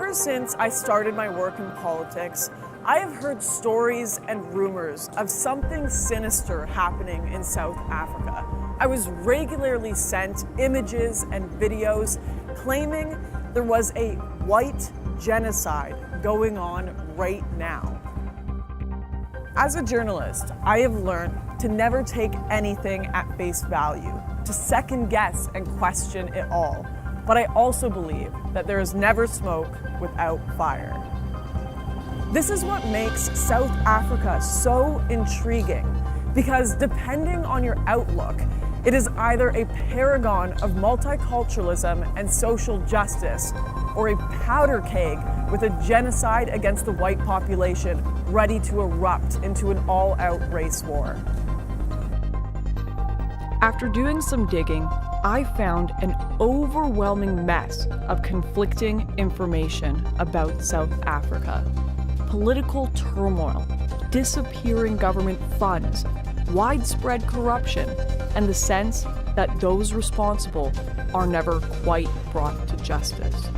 Ever since I started my work in politics, I have heard stories and rumors of something sinister happening in South Africa. I was regularly sent images and videos claiming there was a white genocide going on right now. As a journalist, I have learned to never take anything at face value, to second guess and question it all. But I also believe that there is never smoke without fire. This is what makes South Africa so intriguing, because depending on your outlook, it is either a paragon of multiculturalism and social justice, or a powder keg with a genocide against the white population ready to erupt into an all-out race war. After doing some digging, I found an overwhelming mess of conflicting information about South Africa. Political turmoil, disappearing government funds, widespread corruption, and the sense that those responsible are never quite brought to justice.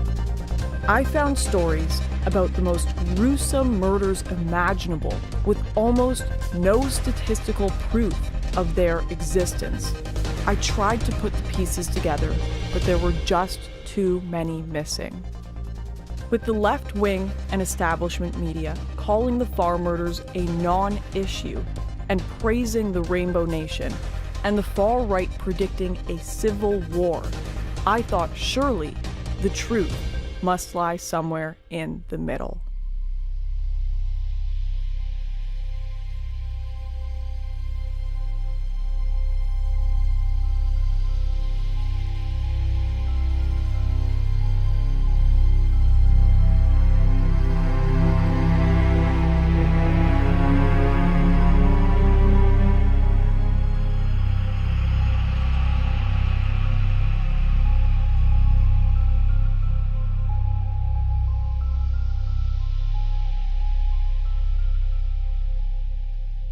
I found stories about the most gruesome murders imaginable with almost no statistical proof of their existence. I tried to put the pieces together, but there were just too many missing. With the left wing and establishment media calling the farm murders a non-issue and praising the Rainbow Nation, and the far right predicting a civil war, I thought surely the truth must lie somewhere in the middle.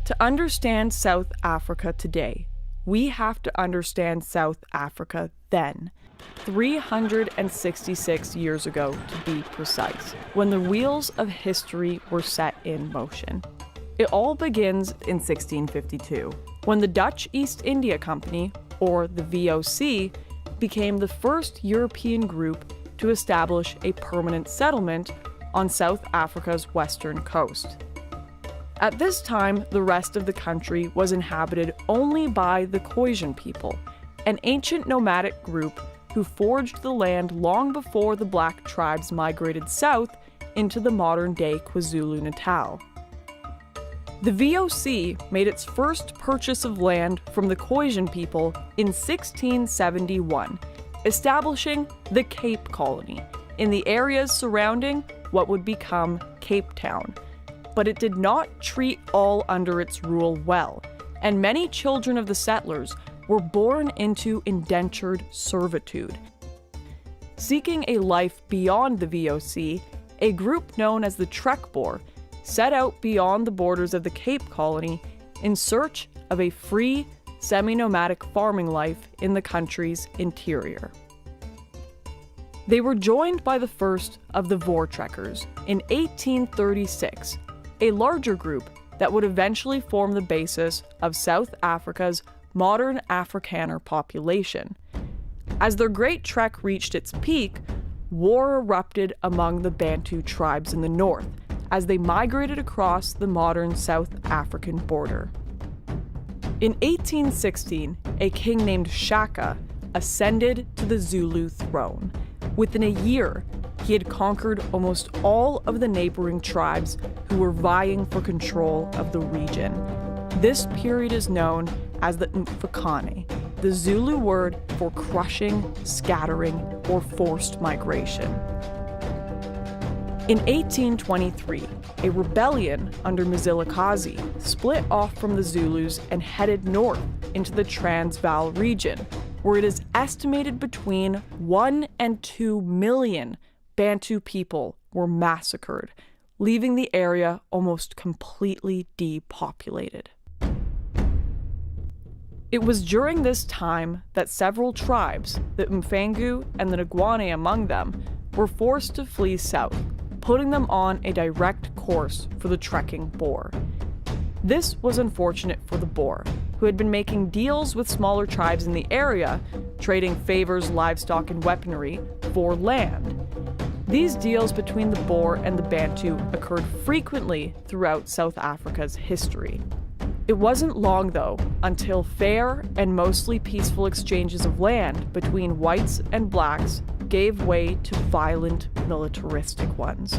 To understand South Africa today, we have to understand South Africa then, 366 years ago to be precise, when the wheels of history were set in motion. It all begins in 1652, when the Dutch East India Company, or the VOC, became the first European group to establish a permanent settlement on South Africa's western coast. At this time, the rest of the country was inhabited only by the Khoisan people, an ancient nomadic group who foraged the land long before the black tribes migrated south into the modern-day KwaZulu-Natal. The VOC made its first purchase of land from the Khoisan people in 1671, establishing the Cape Colony in the areas surrounding what would become Cape Town. But it did not treat all under its rule well, and many children of the settlers were born into indentured servitude. Seeking a life beyond the VOC, a group known as the Trekboer set out beyond the borders of the Cape Colony in search of a free, semi-nomadic farming life in the country's interior. They were joined by the first of the Voortrekkers in 1836, a larger group that would eventually form the basis of South Africa's modern Afrikaner population. As their great trek reached its peak, war erupted among the Bantu tribes in the north as they migrated across the modern South African border. In 1816, a king named Shaka ascended to the Zulu throne. Within a year, he had conquered almost all of the neighboring tribes who were vying for control of the region. This period is known as the Mfecane, the Zulu word for crushing, scattering, or forced migration. In 1823, a rebellion under Mzilikazi split off from the Zulus and headed north into the Transvaal region, where it is estimated between 1 and 2 million Bantu people were massacred, leaving the area almost completely depopulated. It was during this time that several tribes, the Mfengu and the Ngwane among them, were forced to flee south, putting them on a direct course for the trekking Boer. This was unfortunate for the Boer, who had been making deals with smaller tribes in the area, trading favors, livestock, and weaponry for land. These deals between the Boer and the Bantu occurred frequently throughout South Africa's history. It wasn't long, though, until fair and mostly peaceful exchanges of land between whites and blacks gave way to violent, militaristic ones.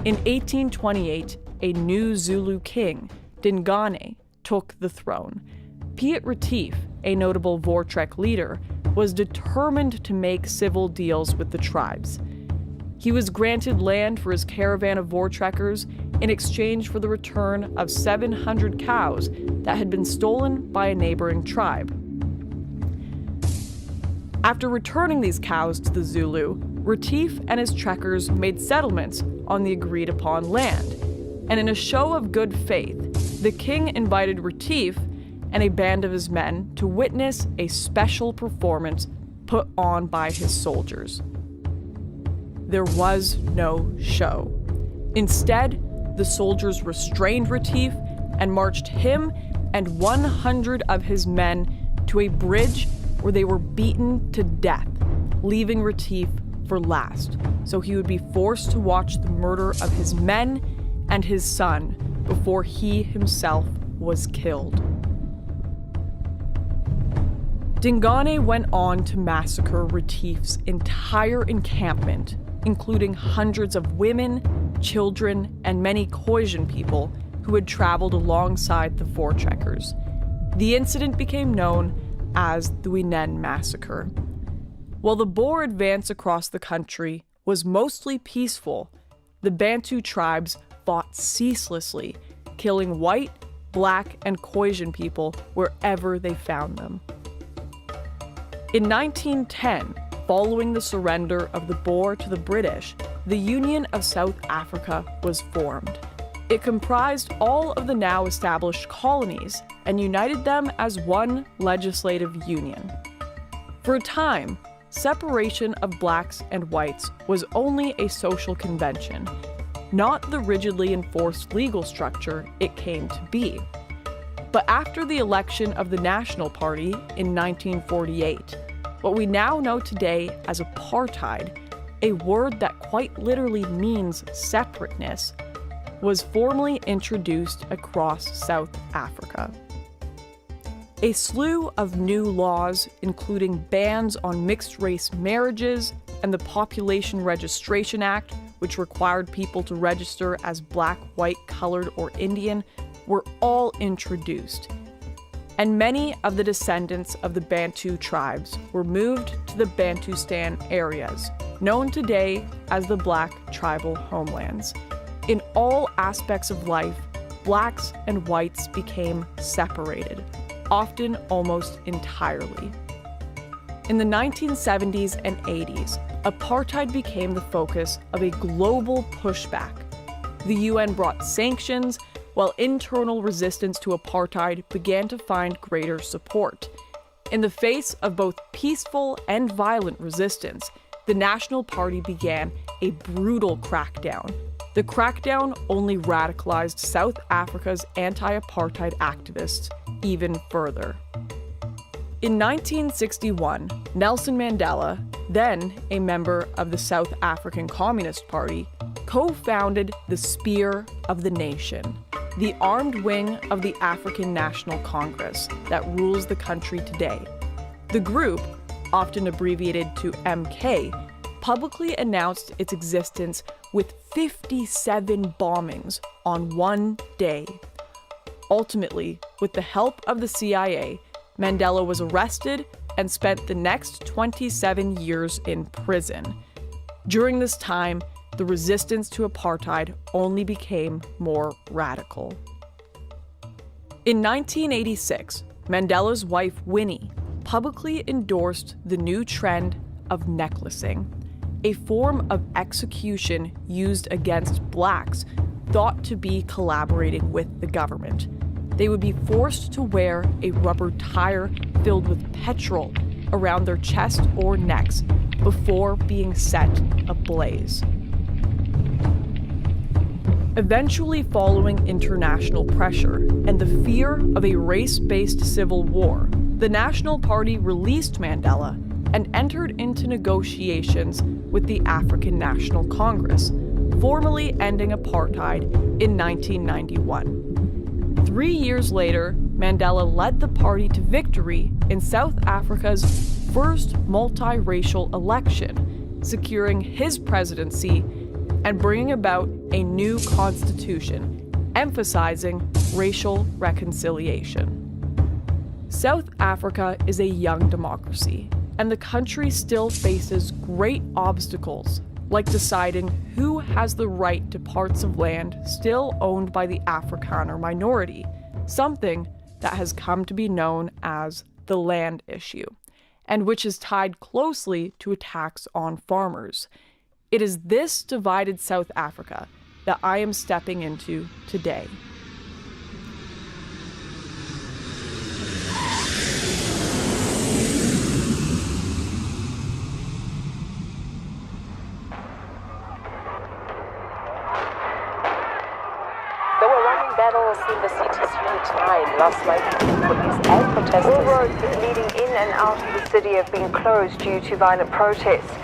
In 1828, a new Zulu king, Dingane, took the throne. Piet Retief, a notable Voortrek leader, was determined to make civil deals with the tribes. He was granted land for his caravan of Voortrekkers in exchange for the return of 700 cows that had been stolen by a neighboring tribe. After returning these cows to the Zulu, Retief and his trekkers made settlements on the agreed-upon land, and in a show of good faith, the king invited Retief and a band of his men to witness a special performance put on by his soldiers. There was no show. Instead, the soldiers restrained Retief and marched him and 100 of his men to a bridge where they were beaten to death, leaving Retief for last, so he would be forced to watch the murder of his men and his son before he himself was killed. Dingane went on to massacre Retief's entire encampment, including hundreds of women, children, and many Khoisan people who had traveled alongside the Voortrekkers. The incident became known as the Winen Massacre. While the Boer advance across the country was mostly peaceful, the Bantu tribes fought ceaselessly, killing white, black, and Khoisan people wherever they found them. In 1910, following the surrender of the Boer to the British, the Union of South Africa was formed. It comprised all of the now established colonies and united them as one legislative union. For a time, separation of blacks and whites was only a social convention, not the rigidly enforced legal structure it came to be. But after the election of the National Party in 1948, what we now know today as apartheid, a word that quite literally means separateness, was formally introduced across South Africa. A slew of new laws, including bans on mixed-race marriages and the Population Registration Act, which required people to register as black, white, colored, or Indian, were all introduced. And many of the descendants of the Bantu tribes were moved to the Bantustan areas, known today as the Black Tribal Homelands. In all aspects of life, blacks and whites became separated, often almost entirely. In the 1970s and 80s, apartheid became the focus of a global pushback. The UN brought sanctions, while internal resistance to apartheid began to find greater support. In the face of both peaceful and violent resistance, the National Party began a brutal crackdown. The crackdown only radicalized South Africa's anti-apartheid activists even further. In 1961, Nelson Mandela, then a member of the South African Communist Party, co-founded the Spear of the Nation, the armed wing of the African National Congress that rules the country today. The group, often abbreviated to MK, publicly announced its existence with 57 bombings on one day. Ultimately, with the help of the CIA, Mandela was arrested and spent the next 27 years in prison. During this time, the resistance to apartheid only became more radical. In 1986, Mandela's wife Winnie publicly endorsed the new trend of necklacing, a form of execution used against blacks thought to be collaborating with the government. They would be forced to wear a rubber tire filled with petrol around their chest or necks before being set ablaze. Eventually, following international pressure and the fear of a race-based civil war, the National Party released Mandela and entered into negotiations with the African National Congress, formally ending apartheid in 1991. 3 years later, Mandela led the party to victory in South Africa's first multiracial election, securing his presidency and bringing about a new constitution, emphasizing racial reconciliation. South Africa is a young democracy, and the country still faces great obstacles, like deciding who has the right to parts of land still owned by the Afrikaner minority, something that has come to be known as the land issue, and which is tied closely to attacks on farmers. It is this divided South Africa that I am stepping into today. There were running battles in the city's Unit 9 last night between police and protesters. All roads leading in and out of the city have been closed due to violent protests.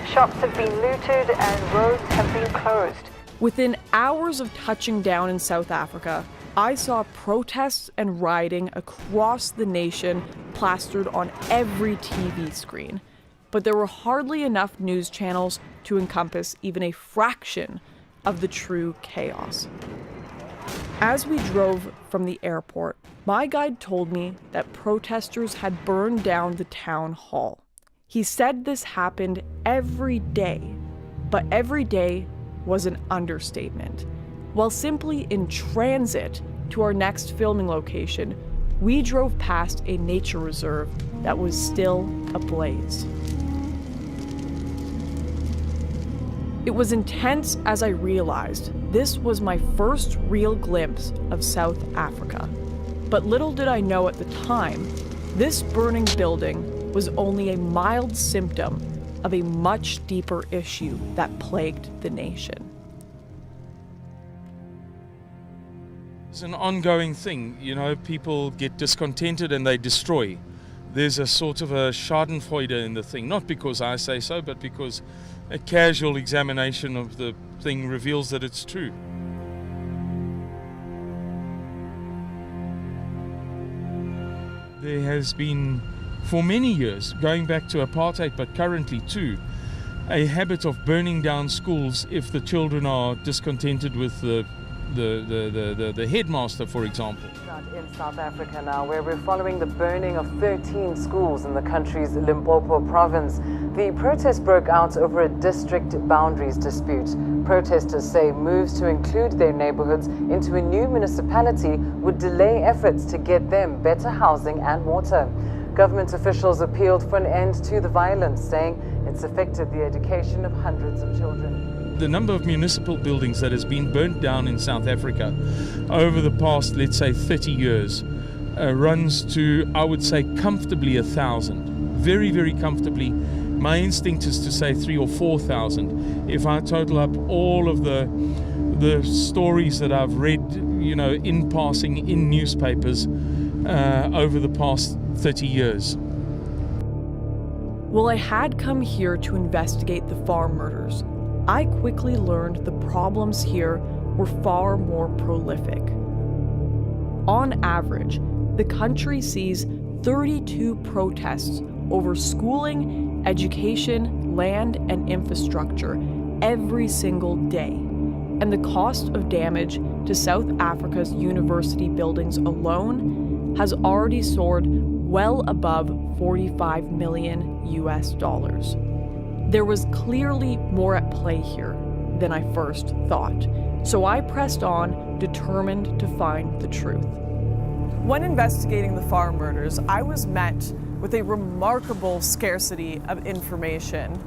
Shops have been looted and roads have been closed. Within hours of touching down in South Africa, I saw protests and rioting across the nation plastered on every TV screen. But there were hardly enough news channels to encompass even a fraction of the true chaos. As we drove from the airport, my guide told me that protesters had burned down the town hall. He said this happened every day, but every day was an understatement. While simply in transit to our next filming location, we drove past a nature reserve that was still ablaze. It was intense as I realized this was my first real glimpse of South Africa. But little did I know at the time, this burning building was only a mild symptom of a much deeper issue that plagued the nation. It's an ongoing thing, people get discontented and they destroy. There's a sort of a schadenfreude in the thing, not because I say so, but because a casual examination of the thing reveals that it's true. There has been, for many years, going back to apartheid, but currently too, a habit of burning down schools if the children are discontented with the headmaster, for example. In South Africa now, where we're following the burning of 13 schools in the country's Limpopo province. The protest broke out over a district boundaries dispute. Protesters say moves to include their neighborhoods into a new municipality would delay efforts to get them better housing and water. Government officials appealed for an end to the violence, saying it's affected the education of hundreds of children. The number of municipal buildings that has been burnt down in South Africa over the past, let's say, 30 years runs to, I would say, comfortably 1,000. Very, very comfortably. My instinct is to say 3,000 or 4,000. If I total up all of the stories that I've read, in passing in newspapers over the past 30 years. While I had come here to investigate the farm murders, I quickly learned the problems here were far more prolific. On average, the country sees 32 protests over schooling, education, land, and infrastructure every single day. And the cost of damage to South Africa's university buildings alone has already soared well above $45 million. There was clearly more at play here than I first thought, so I pressed on, determined to find the truth. When investigating the farm murders, I was met with a remarkable scarcity of information.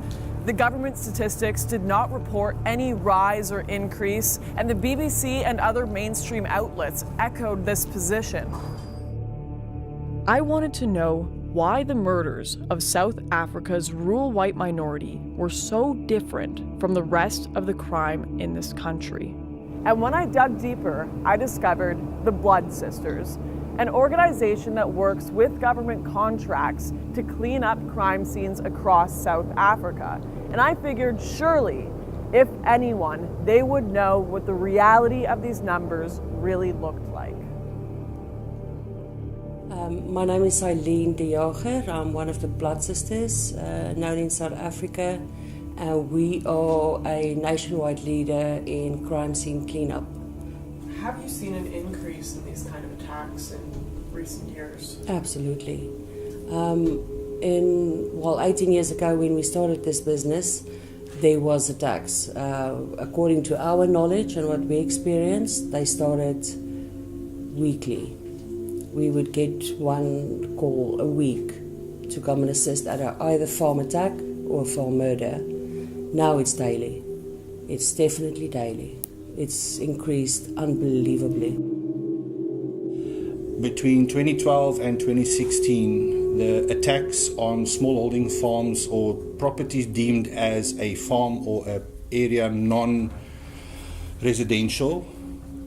The government statistics did not report any rise or increase, and the BBC and other mainstream outlets echoed this position. I wanted to know why the murders of South Africa's rural white minority were so different from the rest of the crime in this country. And when I dug deeper, I discovered the Blood Sisters, an organization that works with government contracts to clean up crime scenes across South Africa. And I figured surely, if anyone, they would know what the reality of these numbers really looked like. My name is Eileen de Jager. I'm one of the Blood Sisters, known in South Africa. We are a nationwide leader in crime scene cleanup. Have you seen an increase in these kind of attacks in recent years? Absolutely. 18 years ago when we started this business, there was attacks. According to our knowledge and what we experienced, they started weekly. We would get one call a week to come and assist at either farm attack or farm murder. Now it's daily. It's definitely daily. It's increased unbelievably. Between 2012 and 2016, the attacks on smallholding farms or properties deemed as a farm or an area non-residential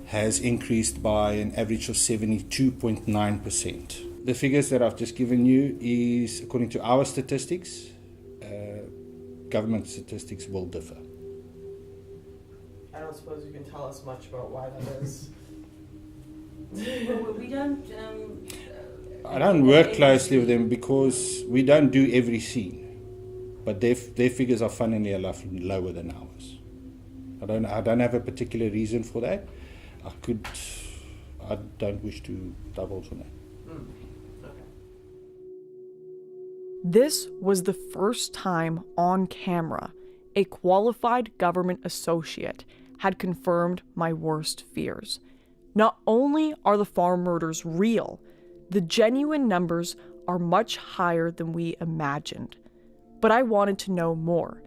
has increased by an average of 72.9%. The figures that I've just given you is according to our statistics. Government statistics will differ. I don't suppose you can tell us much about why that is. We don't... I don't work closely with them because we don't do every scene. But their figures are funnily enough lower than ours. I don't have a particular reason for that. I don't wish to divulge on that. Okay. This was the first time on camera a qualified government associate had confirmed my worst fears. Not only are the farm murders real, the genuine numbers are much higher than we imagined. But I wanted to know more.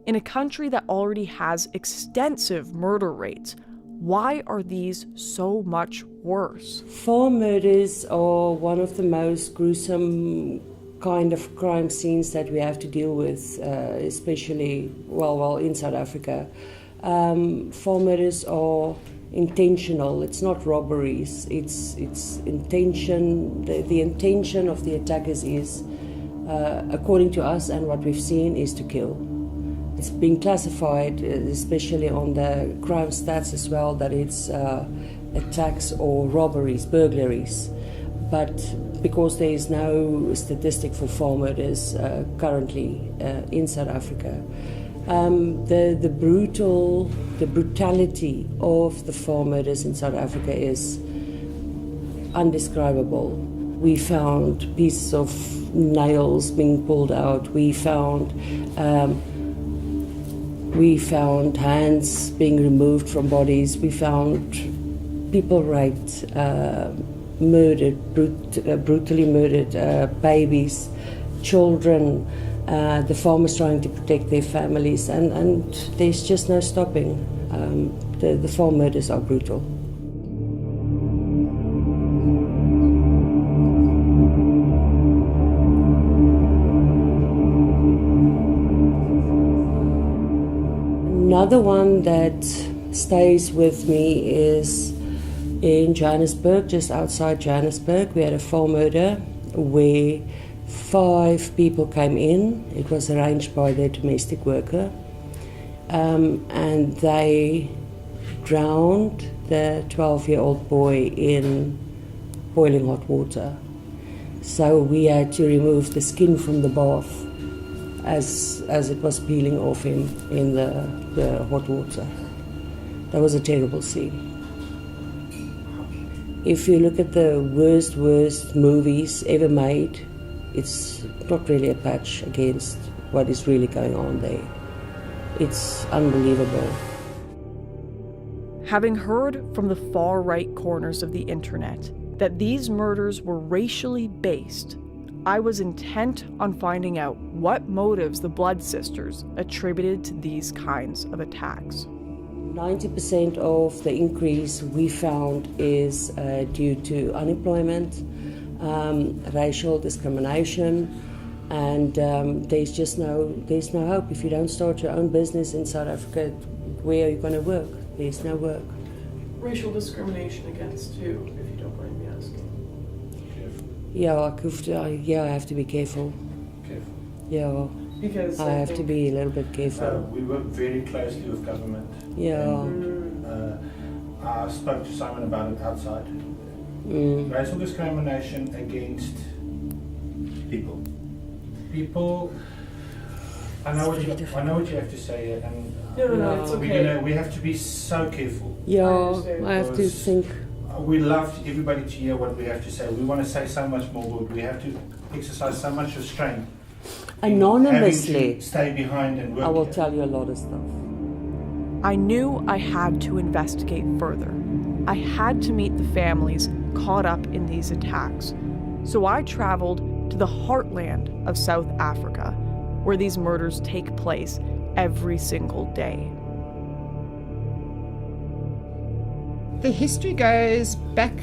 In a country that already has extensive murder rates, why are these so much worse? Farm murders are one of the most gruesome kind of crime scenes that we have to deal with, especially, in South Africa. Farm murders are intentional. It's not robberies. It's intention. The intention of the attackers is, according to us and what we've seen, is to kill. It's been classified, especially on the crime stats as well, that it's attacks or robberies, burglaries. But because there is no statistic for farm murders currently in South Africa, the brutality of the farm murders in South Africa is undescribable. We found pieces of nails being pulled out. We found hands being removed from bodies. We found people raped, murdered, brutally murdered, babies, children, the farmers trying to protect their families, and there's just no stopping. The farm murders are brutal. Another one that stays with me is in Johannesburg, just outside Johannesburg. We had a farm murder where 5 people came in. It was arranged by their domestic worker, and they drowned the 12-year-old boy in boiling hot water. So we had to remove the skin from the bath as it was peeling off him in the hot water. That was a terrible scene. If you look at the worst movies ever made, it's not really a patch against what is really going on there. It's unbelievable. Having heard from the far right corners of the internet that these murders were racially based, I was intent on finding out what motives the Blood Sisters attributed to these kinds of attacks. 90% of the increase we found is due to unemployment, racial discrimination, and there's just there's no hope. If you don't start your own business in South Africa, where are you going to work? There's no work. Racial discrimination against who, if you don't mind me asking? Yeah, I have to be careful. Careful. Yeah, Because I have to be a little bit careful. We work very closely with government. Yeah. I spoke to Simon about it outside. Racial discrimination against people. People. I know what you have to say here, and No, it's okay. we have to be so careful. Yeah, I have to Because think. We love everybody to hear what we have to say. We want to say so much more, but we have to exercise so much restraint. Anonymously, Having to stay behind and work. I will here. tell you a lot of stuff. I knew I had to investigate further. I had to meet the families caught up in these attacks. So I traveled to the heartland of South Africa, where these murders take place every single day. The history goes back,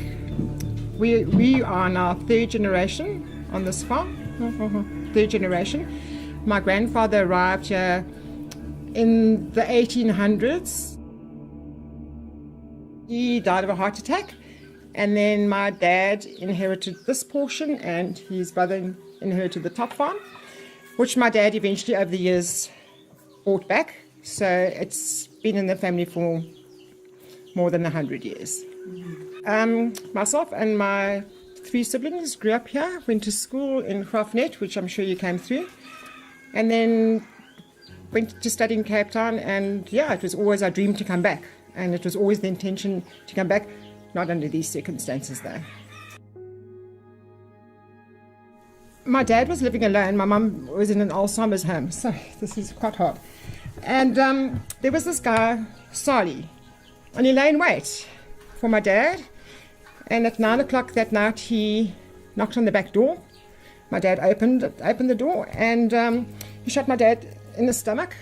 we are now third generation on this farm, third generation. My grandfather arrived here in the 1800s. He died of a heart attack, and then my dad inherited this portion and his brother inherited the top farm, which my dad eventually over the years bought back. So it's been in the family for more than 100 years. Myself and my 3 siblings grew up here, went to school in Graafnet, which I'm sure you came through, and then went to study in Cape Town, and yeah, it was always our dream to come back, and it was always the intention to come back, not under these circumstances though. My dad was living alone, my mum was in an Alzheimer's home, so this is quite hard. And there was this guy, Sali, and he lay in wait for my dad. And at 9 o'clock that night, he knocked on the back door. My dad opened the door, and he shot my dad in the stomach.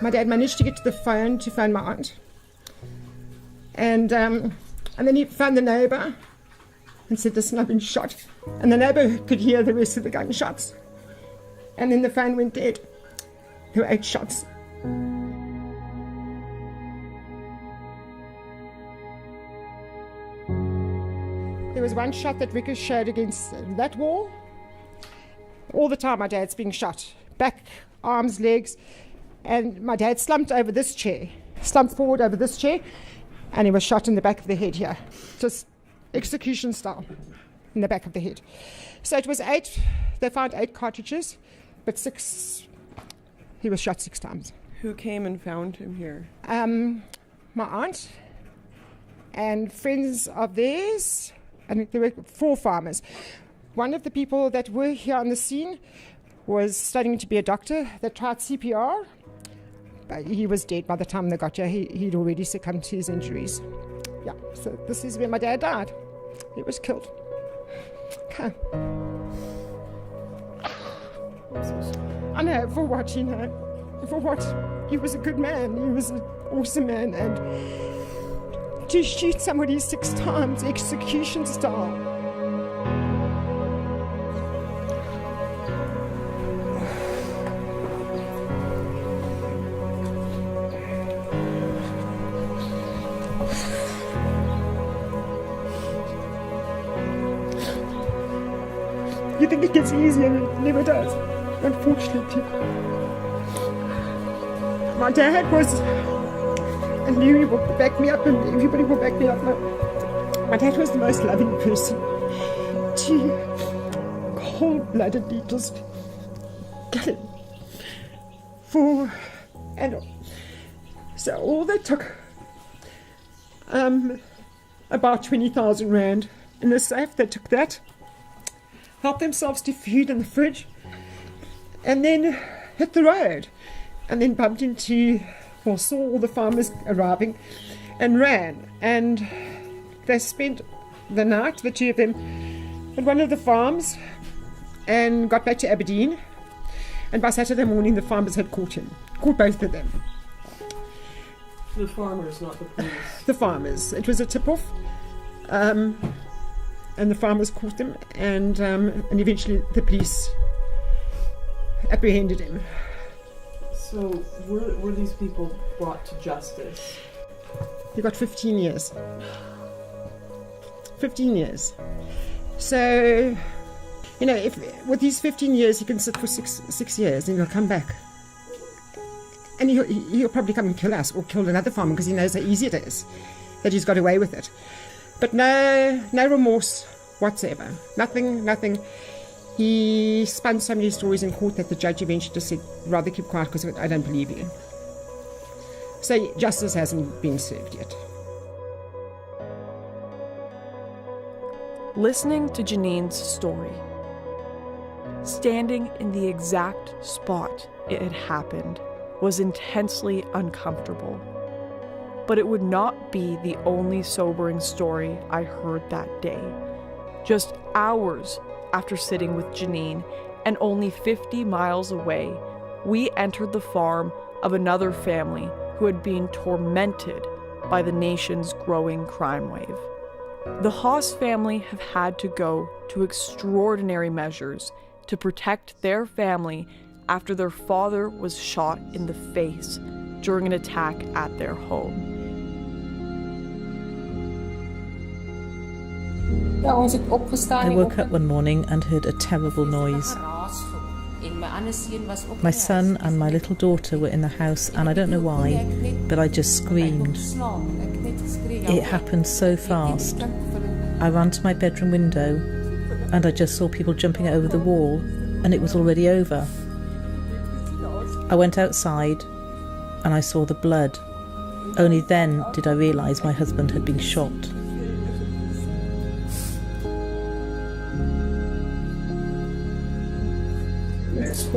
My dad managed to get to the phone to phone my aunt. And then he phoned the neighbour and said, "Listen, I've been shot." And the neighbour could hear the rest of the gunshots. And then the phone went dead. There were 8 shots. There was one shot that ricocheted against that wall. All the time my dad's being shot. Back, arms, legs. And my dad slumped over this chair. Slumped forward over this chair. And he was shot in the back of the head here. Just execution style. In the back of the head. So it was 8. They found 8 cartridges. But 6. He was shot 6 times. Who came and found him here? My aunt. And friends of theirs. And there were 4 farmers. One of the people that were here on the scene was studying to be a doctor. They tried CPR, but he was dead by the time they got here. He'd already succumbed to his injuries. Yeah, so this is where my dad died. He was killed. Okay. I know, for what, you know, for what? He was a good man. He was an awesome man. And to shoot somebody 6 times, execution style. You think it gets easier, and it never does, unfortunately. My dad was, and you will back me up, and everybody will back me up. My dad was the most loving person. Cold-bloodedly just gutted for, and so all they took about 20,000 rand in the safe. They took that, helped themselves to food in the fridge, and then hit the road, and then bumped into, or saw all the farmers arriving, and ran. And they spent the night, the 2 of them, at one of the farms, and got back to Aberdeen. And by Saturday morning, the farmers had caught both of them. The farmers, not the police. The farmers. It was a tip-off. and the farmers caught them, and eventually the police apprehended him. So were these people brought to justice? He got 15 years. 15 years. So, if with these 15 years, he can sit for six years and he'll come back. And he'll probably come and kill us or kill another farmer because he knows how easy it is, that he's got away with it. But no remorse whatsoever. Nothing. He spun so many stories in court that the judge eventually just said, rather keep quiet because I don't believe you. So justice hasn't been served yet. Listening to Janine's story, standing in the exact spot it had happened, was intensely uncomfortable. But it would not be the only sobering story I heard that day. Just hours after sitting with Janine, and only 50 miles away, we entered the farm of another family who had been tormented by the nation's growing crime wave. The Haas family have had to go to extraordinary measures to protect their family after their father was shot in the face during an attack at their home. I woke up one morning and heard a terrible noise. My son and my little daughter were in the house, and I don't know why, but I just screamed. It happened so fast. I ran to my bedroom window and I just saw people jumping over the wall, and it was already over. I went outside and I saw the blood. Only then did I realise my husband had been shot.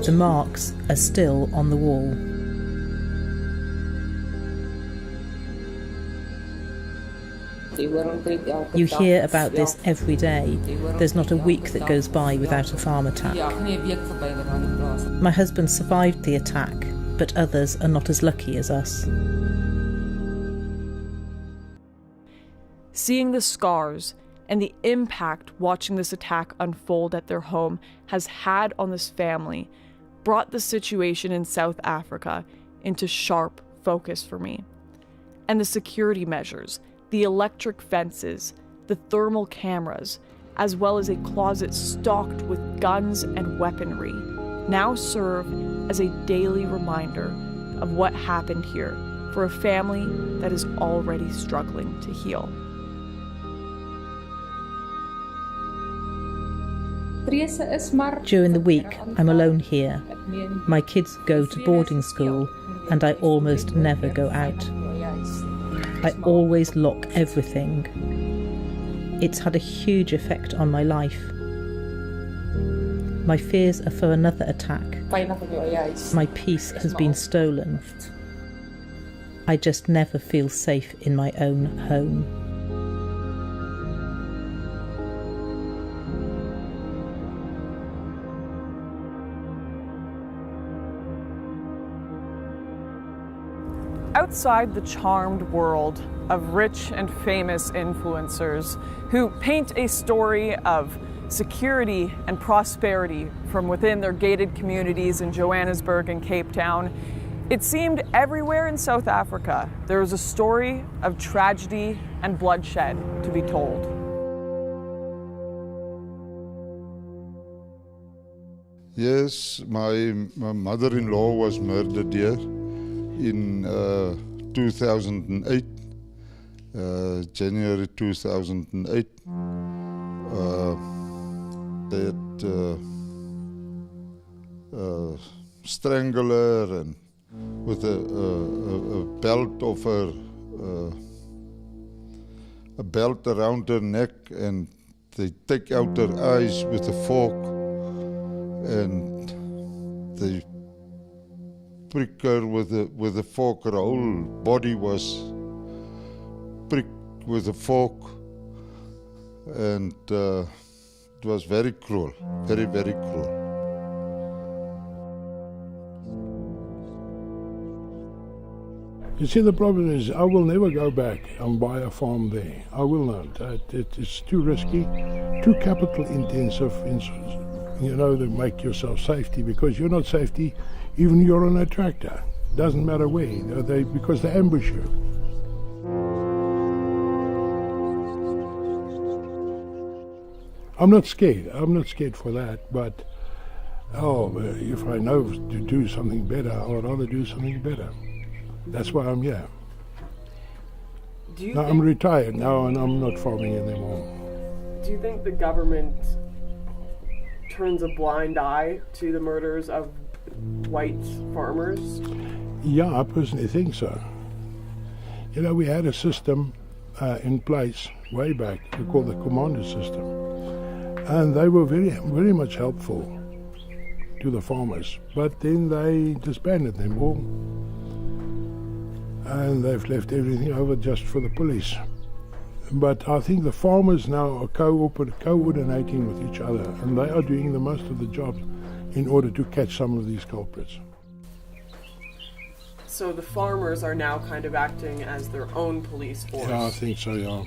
The marks are still on the wall. You hear about this every day. There's not a week that goes by without a farm attack. My husband survived the attack, but others are not as lucky as us. Seeing the scars and the impact watching this attack unfold at their home has had on this family brought the situation in South Africa into sharp focus for me. And the security measures, the electric fences, the thermal cameras, as well as a closet stocked with guns and weaponry, now serve as a daily reminder of what happened here for a family that is already struggling to heal. During the week, I'm alone here. My kids go to boarding school, and I almost never go out. I always lock everything. It's had a huge effect on my life. My fears are for another attack. My peace has been stolen. I just never feel safe in my own home. Outside the charmed world of rich and famous influencers who paint a story of security and prosperity from within their gated communities in Johannesburg and Cape Town, it seemed everywhere in South Africa there was a story of tragedy and bloodshed to be told. Yes, my mother-in-law was murdered here in 2008, January 2008. They had strangled her and with a belt of her, a belt around her neck, and they take out her eyes with a fork, and they prick her with a fork. Her whole body was pricked with a fork, and it was very cruel, very, very cruel. You see, the problem is I will never go back and buy a farm there. I will not. It's too risky, too capital intensive, to make yourself safety, because you're not safety even you're on a tractor. Doesn't matter where, because they ambush you. I'm not scared. I'm not scared for that, but if I know to do something better, I would rather do something better. That's why I'm here. I'm retired now and I'm not farming anymore. Do you think the government turns a blind eye to the murders of white farmers? Yeah, I personally think so. We had a system in place way back, we call the commando system, and they were very, very much helpful to the farmers, but then they disbanded them all. And they've left everything over just for the police. But I think the farmers now are coordinating with each other, and they are doing the most of the job in order to catch some of these culprits. So the farmers are now kind of acting as their own police force. Yeah, I think so, yeah.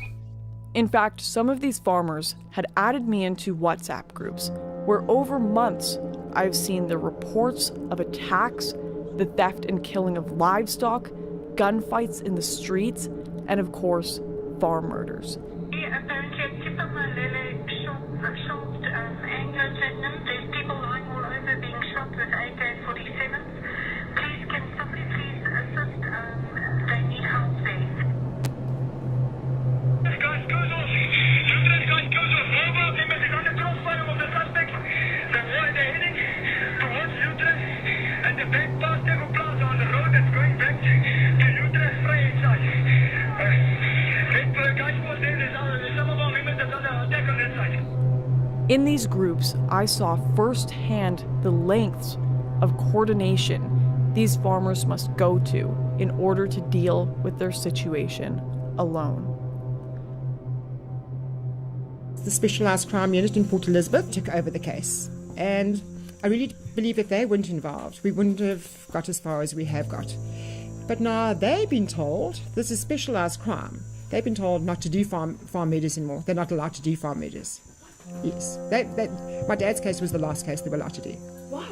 In fact, some of these farmers had added me into WhatsApp groups, where over months I've seen the reports of attacks, the theft and killing of livestock, gunfights in the streets, and of course, farm murders. There's people lying all over being shot with AK-47s. Please, can somebody please assist? They need help there. This guy's goes off. This guy's goes off. Mobile team is on the crossfire of the suspects. They're heading towards Utrecht, and the back past Evo Plaza on the road that's going back to Utrecht Vrijheid side. There's some of our members that are attack on that side. In these groups, I saw firsthand the lengths of coordination these farmers must go to in order to deal with their situation alone. The Specialised Crime Unit in Port Elizabeth took over the case, and I really believe if they weren't involved, we wouldn't have got as far as we have got. But now they've been told, this is specialised crime, they've been told not to do farm murders anymore. They're not allowed to do farm murders. Yes. My dad's case was the last case they were allowed to do. Why?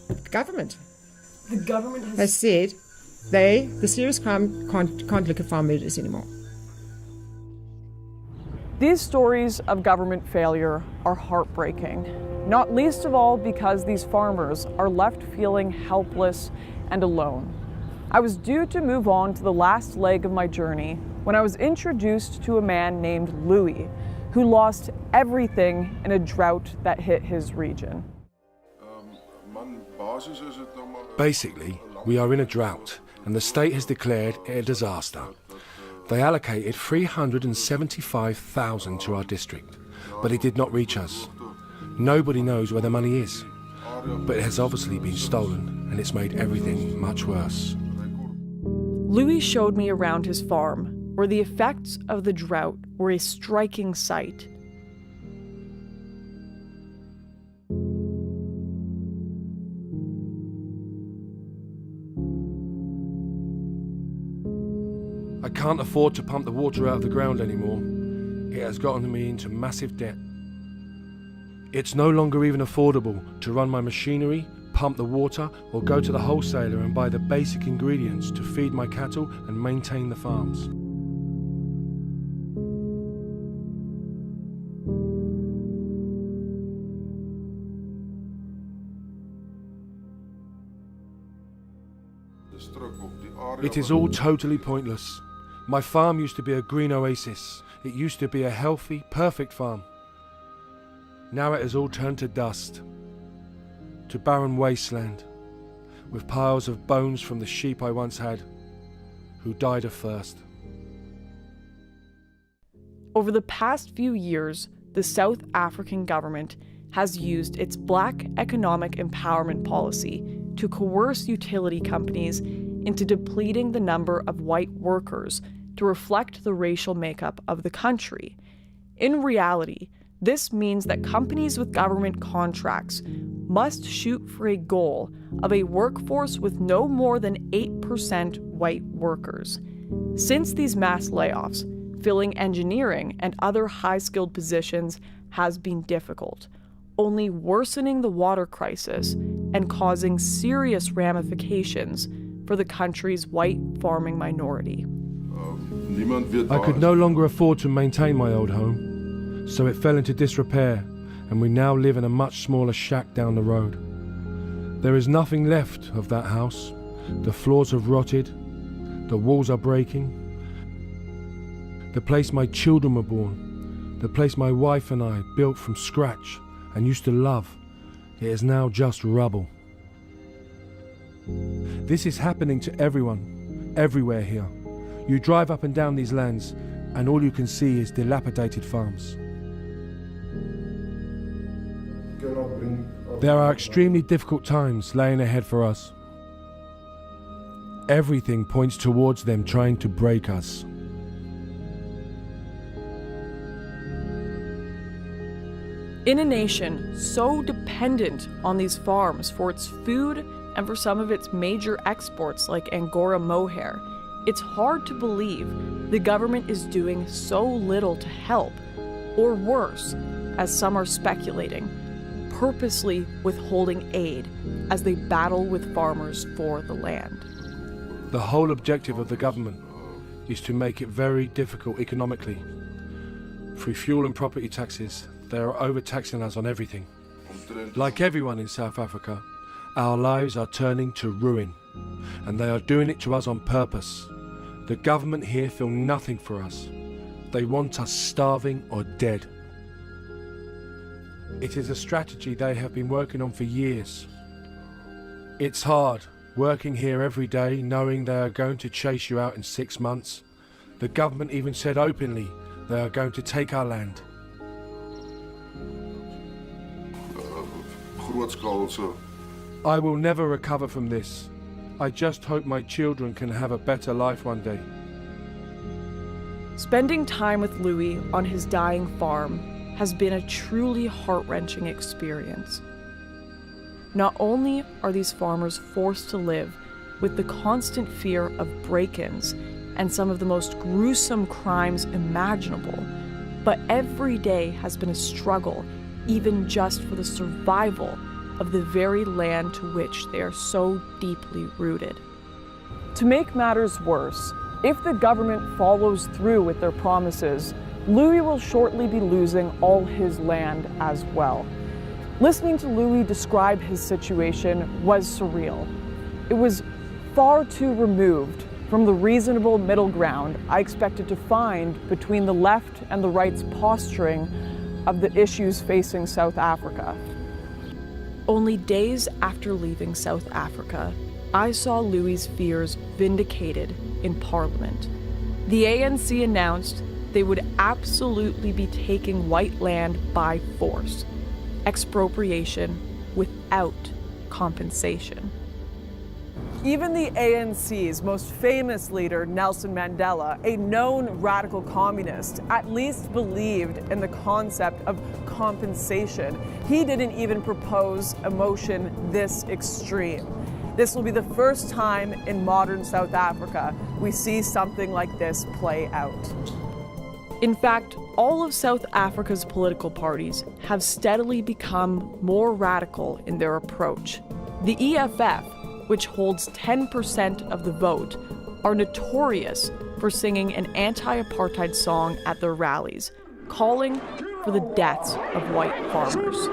The government. The government has said the serious crime can't look at farm murders anymore. These stories of government failure are heartbreaking, not least of all because these farmers are left feeling helpless and alone. I was due to move on to the last leg of my journey when I was introduced to a man named Louis, who lost everything in a drought that hit his region. Basically, we are in a drought, and the state has declared it a disaster. They allocated 375,000 to our district, but it did not reach us. Nobody knows where the money is, but it has obviously been stolen, and it's made everything much worse. Louis showed me around his farm, where the effects of the drought were a striking sight. I can't afford to pump the water out of the ground anymore. It has gotten me into massive debt. It's no longer even affordable to run my machinery, pump the water, or go to the wholesaler and buy the basic ingredients to feed my cattle and maintain the farms. It is all totally pointless. My farm used to be a green oasis. It used to be a healthy, perfect farm. Now it has all turned to dust, to barren wasteland, with piles of bones from the sheep I once had, who died of thirst. Over the past few years, the South African government has used its Black economic empowerment policy to coerce utility companies into depleting the number of white workers to reflect the racial makeup of the country. In reality, this means that companies with government contracts must shoot for a goal of a workforce with no more than 8% white workers. Since these mass layoffs, filling engineering and other high-skilled positions has been difficult, only worsening the water crisis and causing serious ramifications for the country's white farming minority. I could no longer afford to maintain my old home, so it fell into disrepair, and we now live in a much smaller shack down the road. There is nothing left of that house. The floors have rotted, the walls are breaking. The place my children were born, the place my wife and I built from scratch and used to love, it is now just rubble. This is happening to everyone, everywhere here. You drive up and down these lands, and all you can see is dilapidated farms. There are extremely difficult times laying ahead for us. Everything points towards them trying to break us. In a nation so dependent on these farms for its food and for some of its major exports like Angora mohair, it's hard to believe the government is doing so little to help, or worse, as some are speculating, purposely withholding aid as they battle with farmers for the land. The whole objective of the government is to make it very difficult economically. Through fuel and property taxes, they are overtaxing us on everything. Like everyone in South Africa, our lives are turning to ruin, and they are doing it to us on purpose. The government here feel nothing for us. They want us starving or dead. It is a strategy they have been working on for years. It's hard, working here every day, knowing they are going to chase you out in 6 months. The government even said openly they are going to take our land. I will never recover from this. I just hope my children can have a better life one day. Spending time with Louis on his dying farm has been a truly heart-wrenching experience. Not only are these farmers forced to live with the constant fear of break-ins and some of the most gruesome crimes imaginable, but every day has been a struggle, even just for the survival of the very land to which they are so deeply rooted. To make matters worse, if the government follows through with their promises, Louis will shortly be losing all his land as well. Listening to Louis describe his situation was surreal. It was far too removed from the reasonable middle ground I expected to find between the left and the right's posturing of the issues facing South Africa. Only days after leaving South Africa, I saw Louis' fears vindicated in Parliament. The ANC announced they would absolutely be taking white land by force, expropriation without compensation. Even the ANC's most famous leader, Nelson Mandela, a known radical communist, at least believed in the concept of compensation. He didn't even propose a motion this extreme. This will be the first time in modern South Africa we see something like this play out. In fact, all of South Africa's political parties have steadily become more radical in their approach. The EFF, which holds 10% of the vote, are notorious for singing an anti-apartheid song at their rallies, calling for the deaths of white farmers.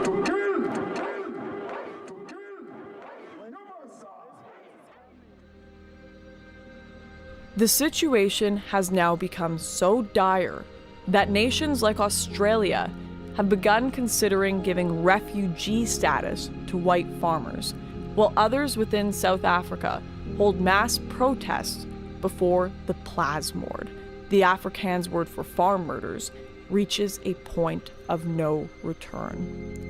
The situation has now become so dire that nations like Australia have begun considering giving refugee status to white farmers, while others within South Africa hold mass protests before the plasmoord, the Afrikaans word for farm murders, reaches a point of no return.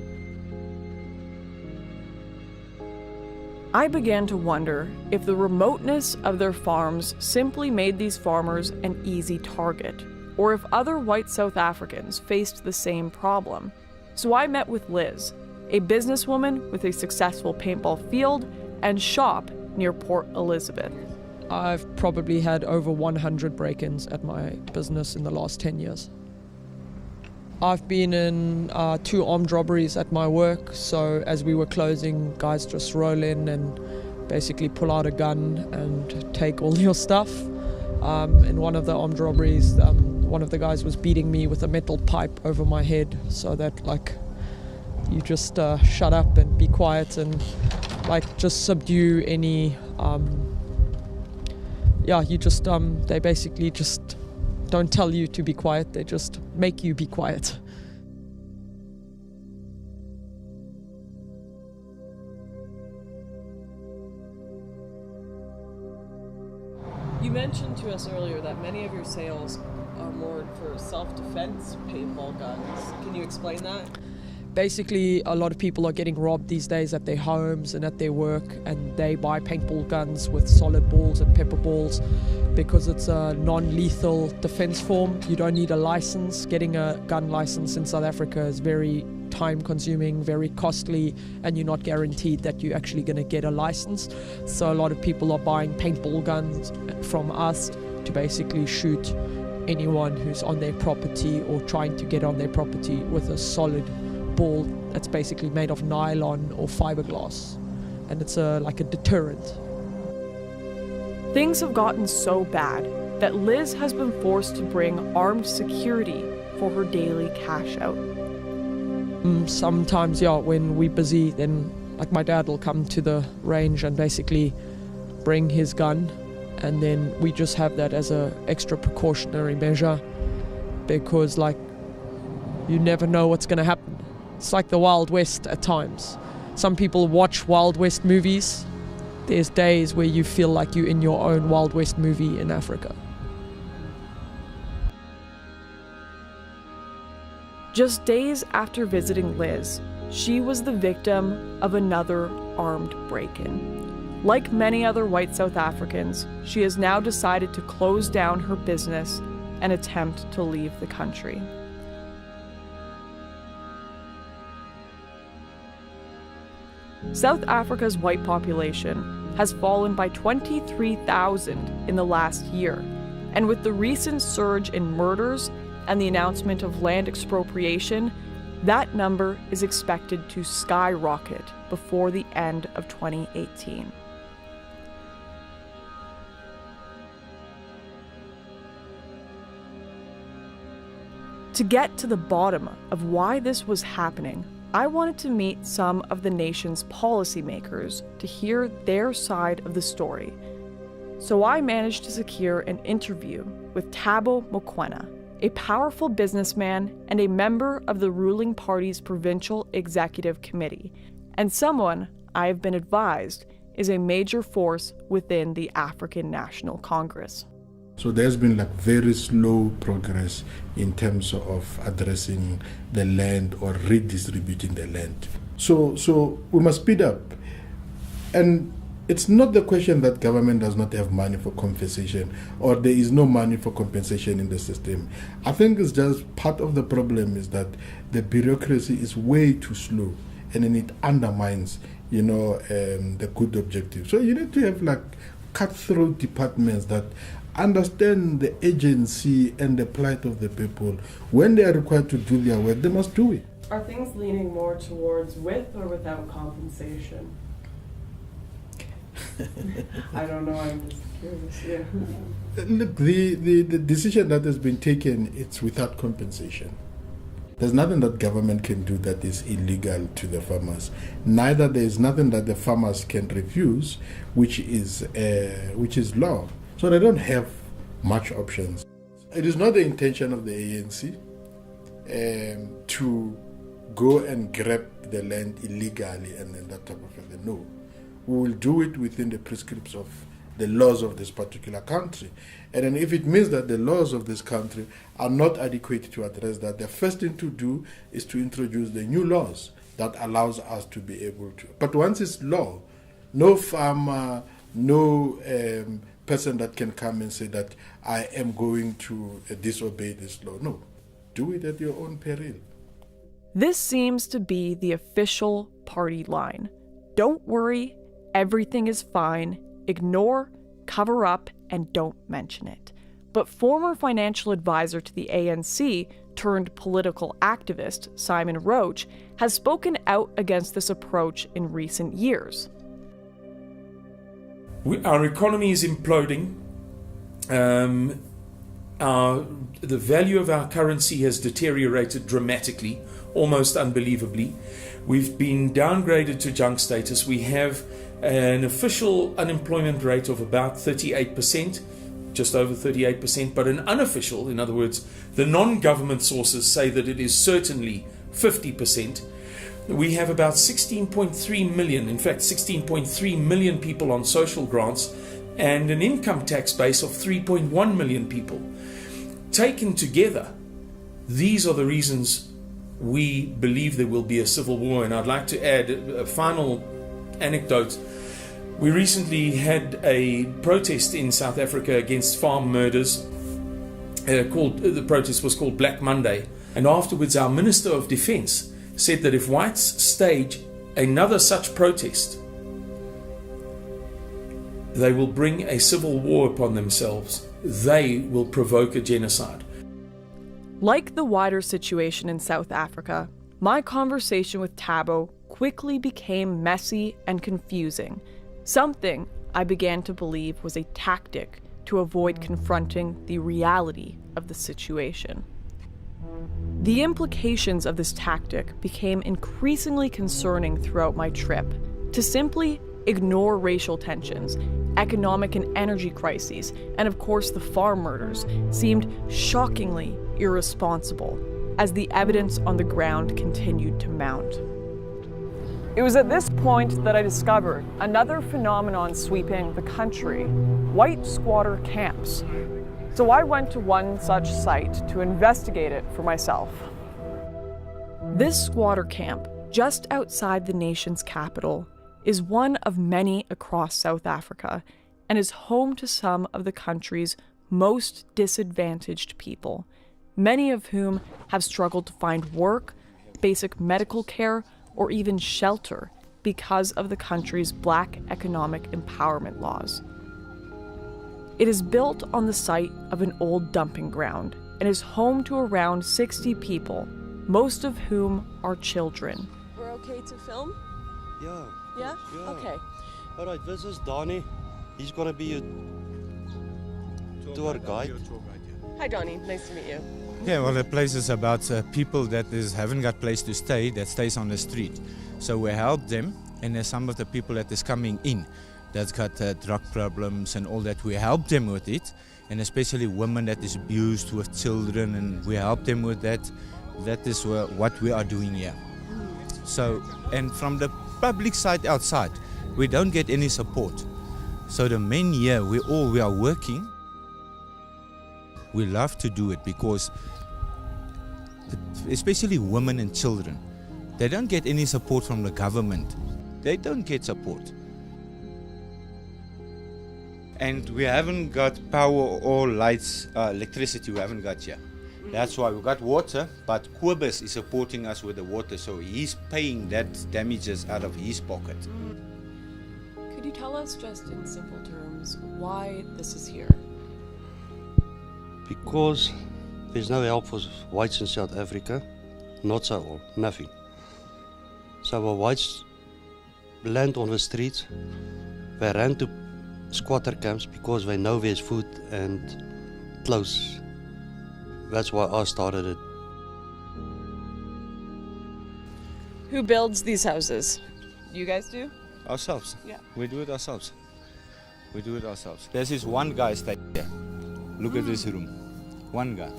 I began to wonder if the remoteness of their farms simply made these farmers an easy target, or if other white South Africans faced the same problem. So I met with Liz, a businesswoman with a successful paintball field and shop near Port Elizabeth. I've probably had over 100 break-ins at my business in the last 10 years. I've been in 2 armed robberies at my work, so as we were closing, guys just roll in and basically pull out a gun and take all your stuff. In one of the armed robberies, one of the guys was beating me with a metal pipe over my head, so that like you just shut up and be quiet and like just subdue any they basically just don't tell you to be quiet, they just make you be quiet. You mentioned to us earlier that many of your sales are more for self-defense paintball guns. Can you explain that? Basically, a lot of people are getting robbed these days at their homes and at their work, and they buy paintball guns with solid balls and pepper balls because it's a non-lethal defense form. You don't need a license. Getting a gun license in South Africa is very time-consuming, very costly, and you're not guaranteed that you're actually going to get a license. So a lot of people are buying paintball guns from us to basically shoot anyone who's on their property or trying to get on their property with a solid ball that's basically made of nylon or fiberglass, and it's like a deterrent. Things have gotten so bad that Liz has been forced to bring armed security for her daily cash out. Sometimes, when we're busy, then like my dad will come to the range and basically bring his gun, and then we just have that as a extra precautionary measure because like you never know what's going to happen. It's like the Wild West at times. Some people watch Wild West movies. There's days where you feel like you're in your own Wild West movie in Africa. Just days after visiting Liz, she was the victim of another armed break-in. Like many other white South Africans, she has now decided to close down her business and attempt to leave the country. South Africa's white population has fallen by 23,000 in the last year, and with the recent surge in murders and the announcement of land expropriation, that number is expected to skyrocket before the end of 2018. To get to the bottom of why this was happening, I wanted to meet some of the nation's policymakers to hear their side of the story. So I managed to secure an interview with Thabo Mokoena, a powerful businessman and a member of the ruling party's provincial executive committee, and someone I have been advised is a major force within the African National Congress. So there's been like very slow progress in terms of addressing the land or redistributing the land. So we must speed up. And it's not the question that government does not have money for compensation or there is no money for compensation in the system. I think it's just part of the problem is that the bureaucracy is way too slow and then it undermines, the good objective. So you need to have like cutthroat departments that understand the agency and the plight of the people. When they are required to do their work, they must do it. Are things leaning more towards with or without compensation? I don't know, I'm just curious. Yeah. Look, the decision that has been taken, it's without compensation. There's nothing that government can do that is illegal to the farmers. Neither there is nothing that the farmers can refuse, which is law. So they don't have much options. It is not the intention of the ANC to go and grab the land illegally and then that type of thing. No. We will do it within the prescripts of the laws of this particular country. And then if it means that the laws of this country are not adequate to address that, the first thing to do is to introduce the new laws that allows us to be able to. But once it's law, no farmer, no person that can come and say that I am going to disobey this law. No, do it at your own peril. This seems to be the official party line. Don't worry, everything is fine. Ignore, cover up, and don't mention it. But former financial advisor to the ANC turned political activist Simon Roach has spoken out against this approach in recent years. Our economy is imploding. The value of our currency has deteriorated dramatically, almost unbelievably. We've been downgraded to junk status. We have an official unemployment rate of about 38%, just over 38%, but an unofficial, in other words, the non-government sources say that it is certainly 50%. We have about 16.3 million, in fact 16.3 million people on social grants and an income tax base of 3.1 million people. Taken together, these are the reasons we believe there will be a civil war. And I'd like to add a final anecdote. We recently had a protest in South Africa against farm murders. The protest was called Black Monday. And afterwards our Minister of Defence said that if whites stage another such protest, they will bring a civil war upon themselves. They will provoke a genocide. Like the wider situation in South Africa, my conversation with Thabo quickly became messy and confusing, something I began to believe was a tactic to avoid confronting the reality of the situation. The implications of this tactic became increasingly concerning throughout my trip. To simply ignore racial tensions, economic and energy crises, and of course the farm murders seemed shockingly irresponsible as the evidence on the ground continued to mount. It was at this point that I discovered another phenomenon sweeping the country: white squatter camps. So I went to one such site to investigate it for myself. This squatter camp, just outside the nation's capital, is one of many across South Africa and is home to some of the country's most disadvantaged people, many of whom have struggled to find work, basic medical care, or even shelter because of the country's black economic empowerment laws. It is built on the site of an old dumping ground and is home to around 60 people, most of whom are children. We're okay to film? Yeah. Yeah? Okay. All right, this is Donnie. He's going to be your tour guide. Hi, Donnie. Nice to meet you. Yeah, well, the place is about people that haven't got place to stay, that stays on the street. So we help them, and there's some of the people that is coming in that's got drug problems and all that. We help them with it, and especially women that is abused with children, and we help them with that. That is what we are doing here. So, and from the public side outside, we don't get any support. So the men here, we are working. We love to do it because, especially women and children, they don't get any support from the government. They don't get support. And we haven't got power or lights, electricity we haven't got here. That's why we got water, but Cobus is supporting us with the water, so he's paying that damages out of his pocket. Could you tell us, just in simple terms, why this is here? Because there's no help for whites in South Africa, not so all, nothing. So our whites land on the streets, they ran to squatter camps because they know there's food and clothes. That's why I started it. Who builds these houses? You guys do? Ourselves. Yeah. We do it ourselves. We do it ourselves. There's this one guy staying here. Look at this room. One guy.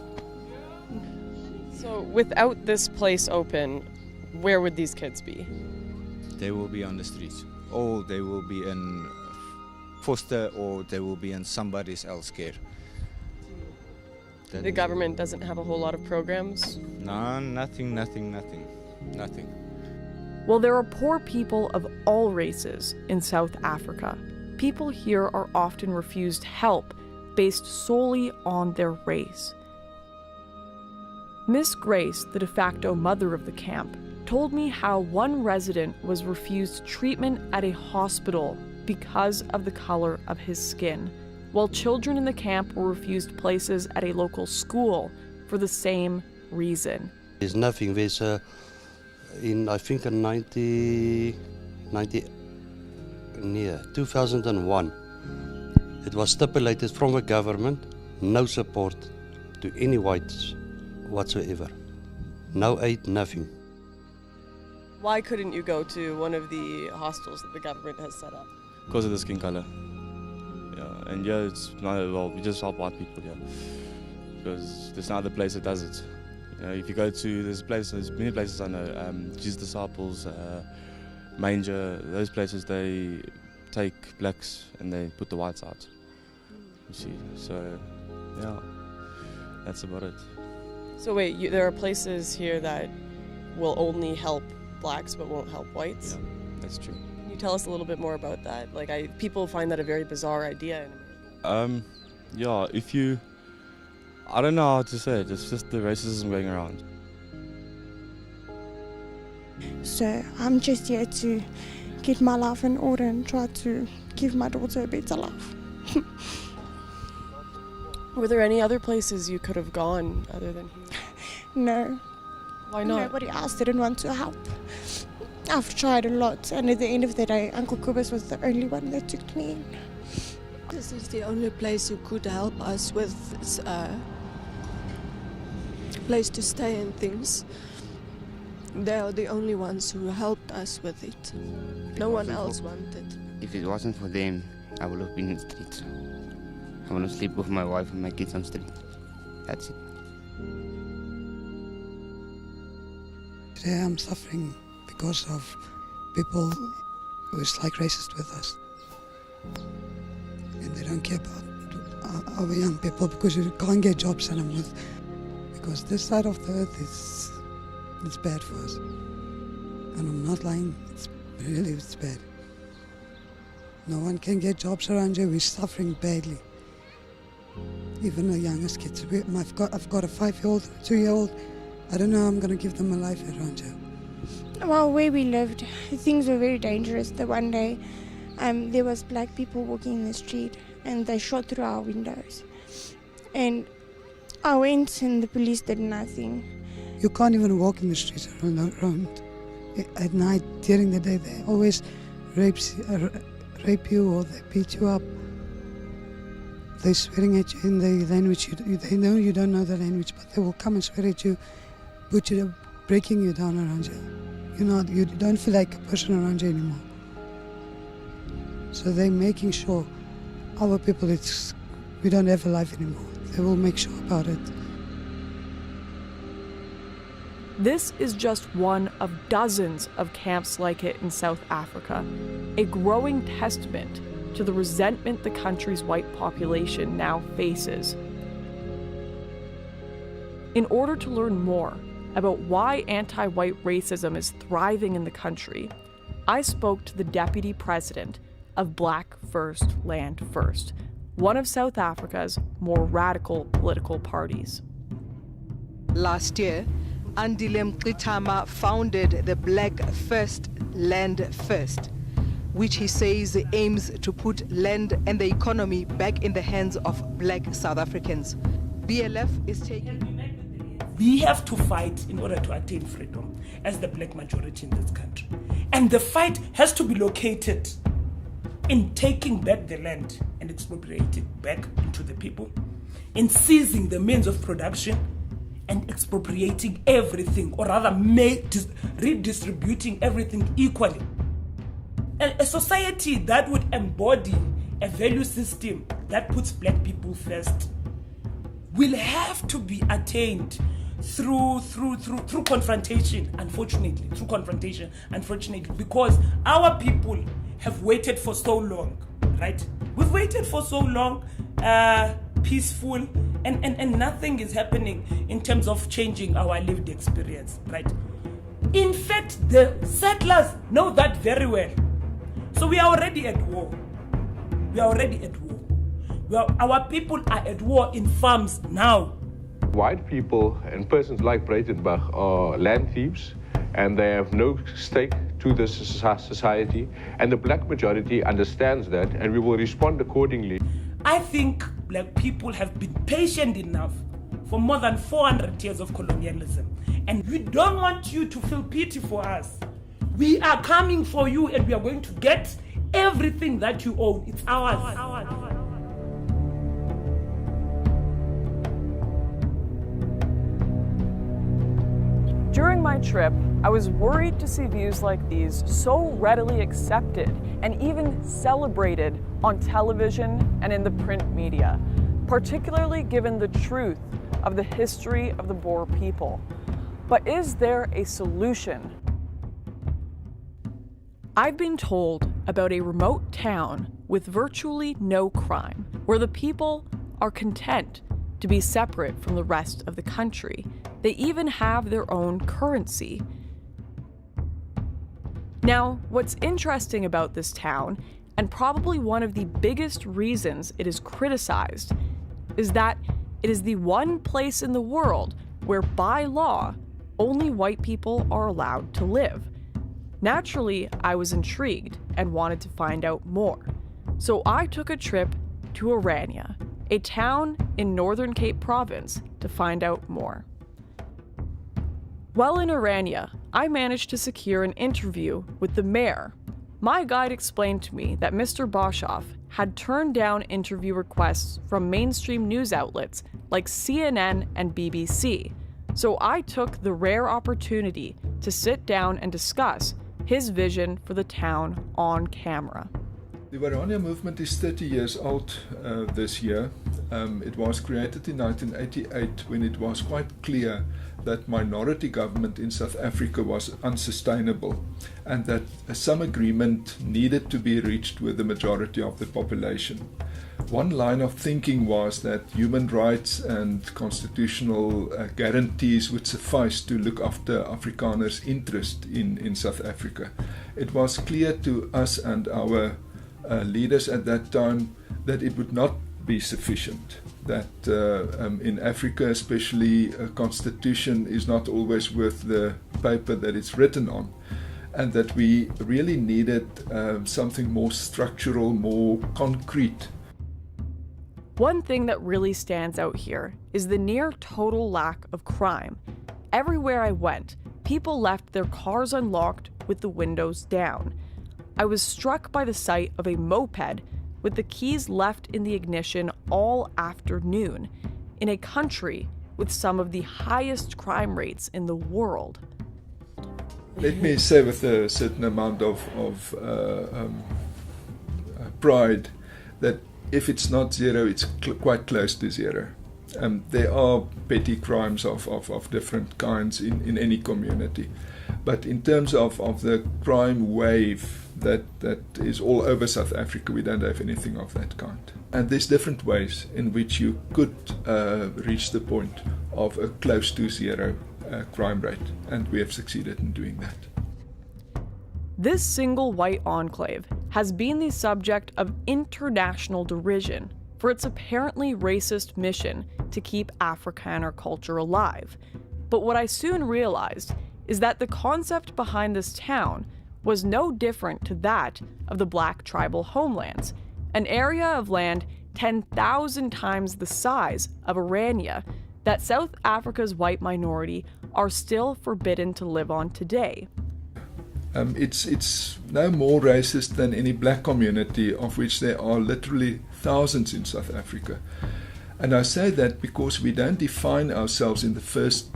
So without this place open, where would these kids be? They will be on the streets. Or they will be in foster, or they will be in somebody else's care. The government doesn't have a whole lot of programs? No, nothing. Well, there are poor people of all races in South Africa. People here are often refused help based solely on their race. Miss Grace, the de facto mother of the camp, told me how one resident was refused treatment at a hospital because of the color of his skin, while children in the camp were refused places at a local school for the same reason. There's nothing. There's I think in 2001, it was stipulated from the government, no support to any whites whatsoever. No aid, nothing. Why couldn't you go to one of the hostels that the government has set up? Because of the skin color. Yeah, and yeah, it's not well. We just help white people, yeah, because there's no other place that does it. You know, if you go to there's many places I know, Jesus Disciples, Manger, those places they take blacks and they put the whites out. You see, so yeah, that's about it. So wait, there are places here that will only help blacks but won't help whites? Yeah, that's true. Can you tell us a little bit more about that? Like, people find that a very bizarre idea. Yeah, I don't know how to say it, it's just the racism going around. So I'm just here to get my life in order and try to give my daughter a better life. Were there any other places you could have gone other than here? No. Why not? Nobody else didn't want to help. I've tried a lot, and at the end of the day, Uncle Kubus was the only one that took me in. This is the only place who could help us with place to stay and things. They are the only ones who helped us with it. No one else wanted. If it wasn't for them, I would have been in the streets. I want to sleep with my wife and my kids on the street. That's it. Today I'm suffering because of people who is like racist with us. And they don't care about our young people because you can't get jobs and I'm with. Because this side of the earth it's bad for us. And I'm not lying, it's bad. No one can get jobs around here, we're suffering badly. Even the youngest kids. I've got a 5-year-old, 2-year-old. I don't know how I'm going to give them a life around here. Well, where we lived, things were very dangerous. The one day, there was black people walking in the street and they shot through our windows. And I went and the police did nothing. You can't even walk in the streets around. At night, during the day, they always rape you or they beat you up. They're swearing at you in the language. They know you don't know the language, but they will come and swear at you, breaking you down around you. You don't feel like a person around you anymore. So they're making sure our people, we don't have a life anymore. They will make sure about it. This is just one of dozens of camps like it in South Africa, a growing testament to the resentment the country's white population now faces. In order to learn more about why anti-white racism is thriving in the country, I spoke to the deputy president of Black First, Land First, one of South Africa's more radical political parties. Last year, Andile Mngxitama founded the Black First, Land First, which he says aims to put land and the economy back in the hands of black South Africans. BLF is taking... We have to fight in order to attain freedom as the black majority in this country. And the fight has to be located in taking back the land and expropriating back into the people, in seizing the means of production and expropriating everything, or rather redistributing everything equally. A society that would embody a value system that puts black people first will have to be attained through confrontation, unfortunately, because our people have waited for so long, right? We've waited for so long, peaceful, and nothing is happening in terms of changing our lived experience, right? In fact, the settlers know that very well. So we are already at war. Our people are at war in farms now. White people and persons like Breitenbach are land thieves, and they have no stake to this society, and the black majority understands that, and we will respond accordingly. I think black people have been patient enough for more than 400 years of colonialism, and we don't want you to feel pity for us. We are coming for you, and we are going to get everything that you own. It's ours. During my trip, I was worried to see views like these so readily accepted and even celebrated on television and in the print media, particularly given the truth of the history of the Boer people. But is there a solution? I've been told about a remote town with virtually no crime, where the people are content to be separate from the rest of the country. They even have their own currency. Now, what's interesting about this town, and probably one of the biggest reasons it is criticized, is that it is the one place in the world where, by law, only white people are allowed to live. Naturally, I was intrigued and wanted to find out more. So I took a trip to Orania, a town in Northern Cape Province, to find out more. While in Orania, I managed to secure an interview with the mayor. My guide explained to me that Mr. Boshoff had turned down interview requests from mainstream news outlets like CNN and BBC, so I took the rare opportunity to sit down and discuss his vision for the town on camera. The Orania movement is 30 years old this year. It was created in 1988 when it was quite clear that minority government in South Africa was unsustainable and that some agreement needed to be reached with the majority of the population. One line of thinking was that human rights and constitutional guarantees would suffice to look after Afrikaners' interest in South Africa. It was clear to us and our leaders at that time that it would not be sufficient, that in Africa especially a constitution is not always worth the paper that it's written on, and that we really needed something more structural, more concrete. One thing that really stands out here is the near total lack of crime. Everywhere I went, people left their cars unlocked with the windows down. I was struck by the sight of a moped with the keys left in the ignition all afternoon, in a country with some of the highest crime rates in the world. Let me say with a certain amount of pride that if it's not zero, it's quite close to zero. There are petty crimes of different kinds in any community. But in terms of the crime wave that is all over South Africa, we don't have anything of that kind. And there's different ways in which you could reach the point of a close to zero crime rate, and we have succeeded in doing that. This single white enclave has been the subject of international derision for its apparently racist mission to keep Afrikaner culture alive. But what I soon realized is that the concept behind this town was no different to that of the black tribal homelands, an area of land 10,000 times the size of Orania that South Africa's white minority are still forbidden to live on today. It's no more racist than any black community, of which there are literally thousands in South Africa. And I say that because we don't define ourselves in the first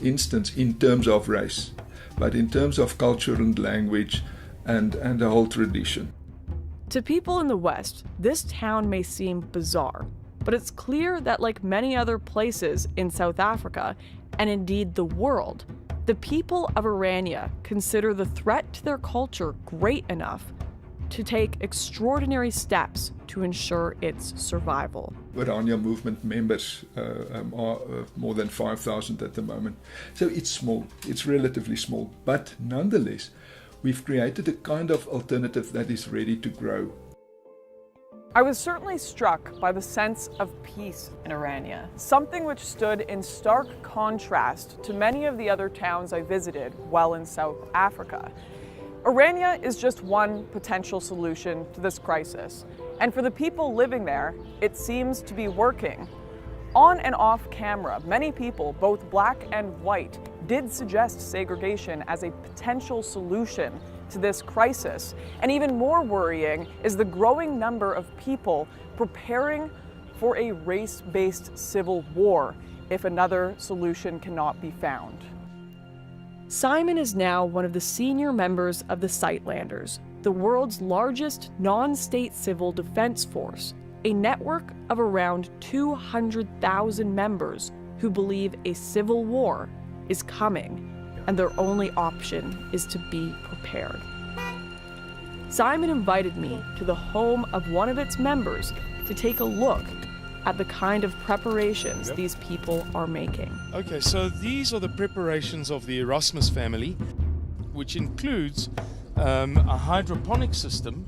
instance in terms of race, but in terms of culture and language and a whole tradition. To people in the West, this town may seem bizarre, but it's clear that like many other places in South Africa, and indeed the world, the people of Orania consider the threat to their culture great enough to take extraordinary steps to ensure its survival. Orania movement members are more than 5,000 at the moment. So it's small, it's relatively small, but nonetheless, we've created a kind of alternative that is ready to grow. I was certainly struck by the sense of peace in Orania, something which stood in stark contrast to many of the other towns I visited while in South Africa. Orania is just one potential solution to this crisis, and for the people living there, it seems to be working. On and off camera, many people, both black and white, did suggest segregation as a potential solution to this crisis. And even more worrying is the growing number of people preparing for a race-based civil war if another solution cannot be found. Simon is now one of the senior members of the Sightlanders, the world's largest non-state civil defense force, a network of around 200,000 members who believe a civil war is coming, and their only option is to be prepared. Simon invited me to the home of one of its members to take a look at the kind of preparations these people are making. Okay, so these are the preparations of the Erasmus family, which includes a hydroponic system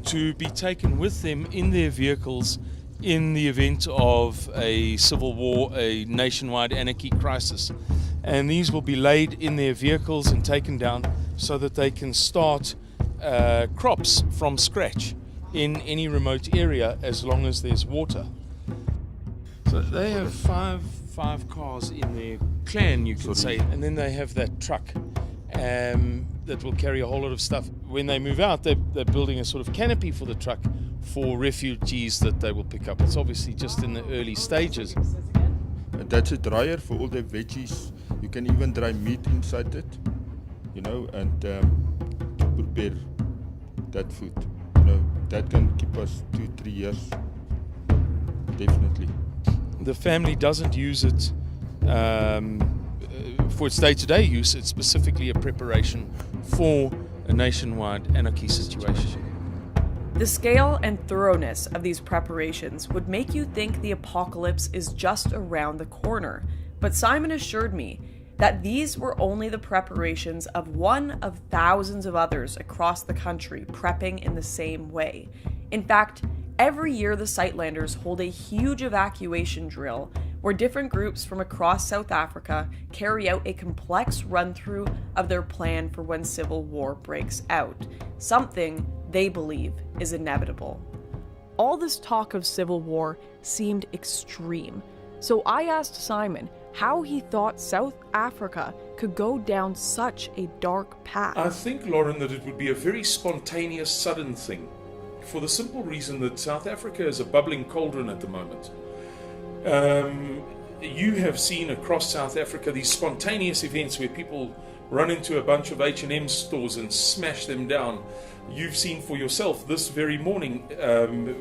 to be taken with them in their vehicles in the event of a civil war, a nationwide anarchy crisis. And these will be laid in their vehicles and taken down so that they can start crops from scratch in any remote area as long as there's water. So they have five cars in their clan, you can say, and then they have that truck that will carry a whole lot of stuff. When they move out, they're building a sort of canopy for the truck for refugees that they will pick up. It's obviously just in the early stages. That's a dryer for all the veggies. You can even dry meat inside it, you know, and prepare that food. You know, that can keep us 2-3 years, definitely. The family doesn't use it for its day-to-day use. It's specifically a preparation for a nationwide anarchy situation. The scale and thoroughness of these preparations would make you think the apocalypse is just around the corner, but Simon assured me that these were only the preparations of one of thousands of others across the country prepping in the same way. In fact, every year the Sightlanders hold a huge evacuation drill where different groups from across South Africa carry out a complex run-through of their plan for when civil war breaks out, something they believe is inevitable. All this talk of civil war seemed extreme, so I asked Simon how he thought South Africa could go down such a dark path. I think, Lauren, that it would be a very spontaneous, sudden thing, for the simple reason that South Africa is a bubbling cauldron at the moment. You have seen across South Africa these spontaneous events where people run into a bunch of H&M stores and smash them down. You've seen for yourself this very morning.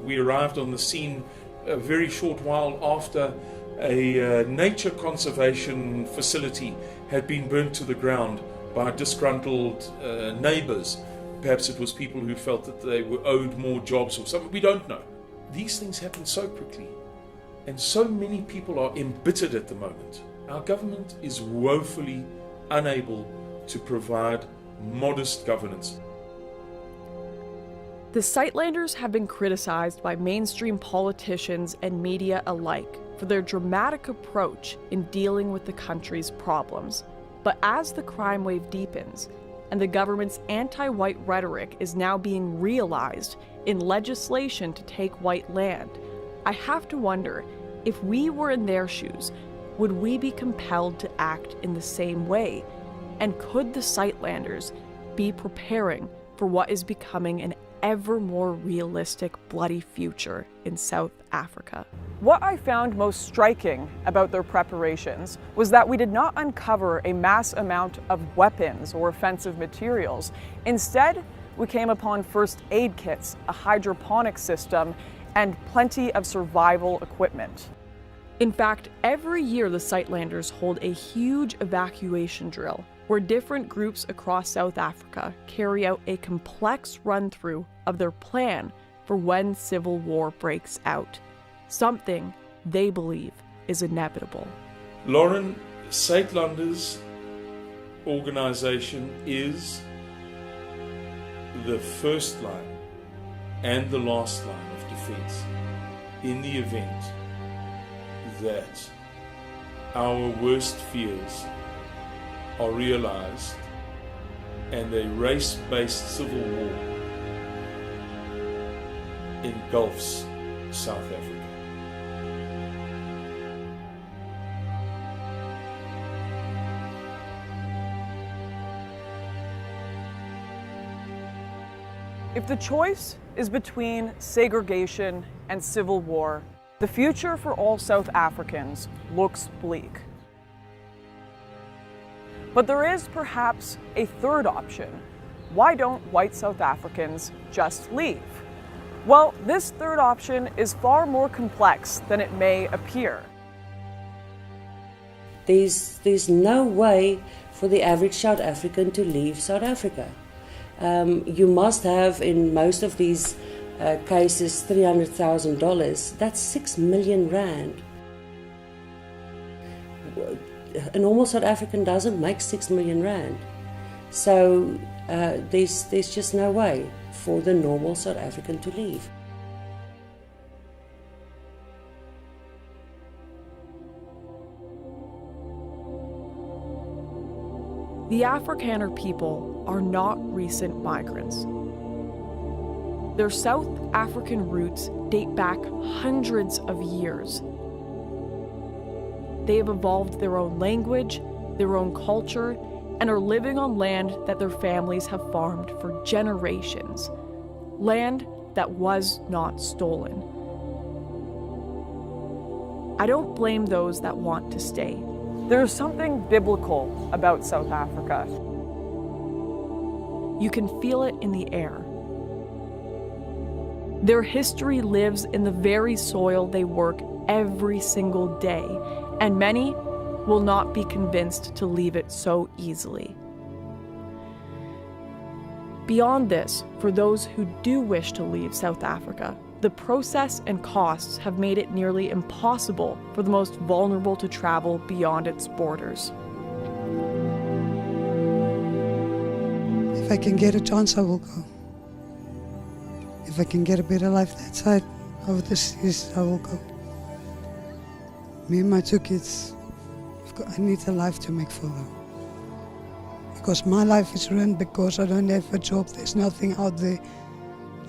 We arrived on the scene a very short while after a nature conservation facility had been burnt to the ground by disgruntled neighbors. Perhaps it was people who felt that they were owed more jobs or something. We don't know. These things happen so quickly, and so many people are embittered at the moment. Our government is woefully unable to provide modest governance. The Sightlanders have been criticized by mainstream politicians and media alike for their dramatic approach in dealing with the country's problems. But as the crime wave deepens, and the government's anti-white rhetoric is now being realized in legislation to take white land, I have to wonder, if we were in their shoes, would we be compelled to act in the same way? And could the Sightlanders be preparing for what is becoming an ever more realistic bloody future in South Africa? What I found most striking about their preparations was that we did not uncover a mass amount of weapons or offensive materials. Instead, we came upon first aid kits, a hydroponic system, and plenty of survival equipment. In fact, every year the Sightlanders hold a huge evacuation drill where different groups across South Africa carry out a complex run-through of their plan for when civil war breaks out, something they believe is inevitable. Lauren, Sightlanders organization is the first line and the last line of defense in the event that our worst fears are realized and a race-based civil war engulfs South Africa. If the choice is between segregation and civil war, the future for all South Africans looks bleak. But there is perhaps a third option. Why don't white South Africans just leave? Well, this third option is far more complex than it may appear. There's no way for the average South African to leave South Africa. You must have, in most of these cases, $300,000. That's 6 million rand. A normal South African doesn't make 6 million rand. So there's just no way for the normal South African to leave. The Afrikaner people are not recent migrants. Their South African roots date back hundreds of years. They have evolved their own language, their own culture, and are living on land that their families have farmed for generations. Land that was not stolen. I don't blame those that want to stay. There's something biblical about South Africa. You can feel it in the air. Their history lives in the very soil they work every single day, and many will not be convinced to leave it so easily. Beyond this, for those who do wish to leave South Africa, the process and costs have made it nearly impossible for the most vulnerable to travel beyond its borders. If I can get a chance, I will go. If I can get a better life that side of the seas, I will go. Me and my 2 kids, I need a life to make for them. Because my life is ruined because I don't have a job, there's nothing out there.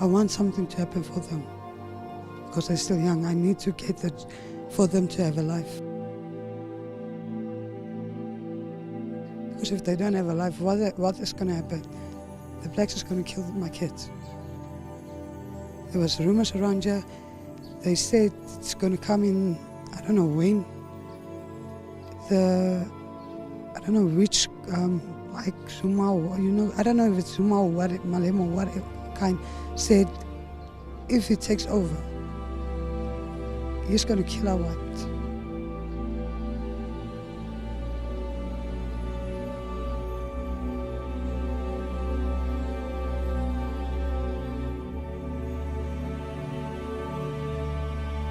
I want something to happen for them. Because they're still young, I need to get it for them to have a life. Because if they don't have a life, what is going to happen? The blacks is going to kill my kids. There was rumors around here. They said it's going to come in, I don't know when. I don't know which, like Zuma, I don't know if it's Zuma or what, Malema or what kind, said if he takes over, he's going to kill our whites.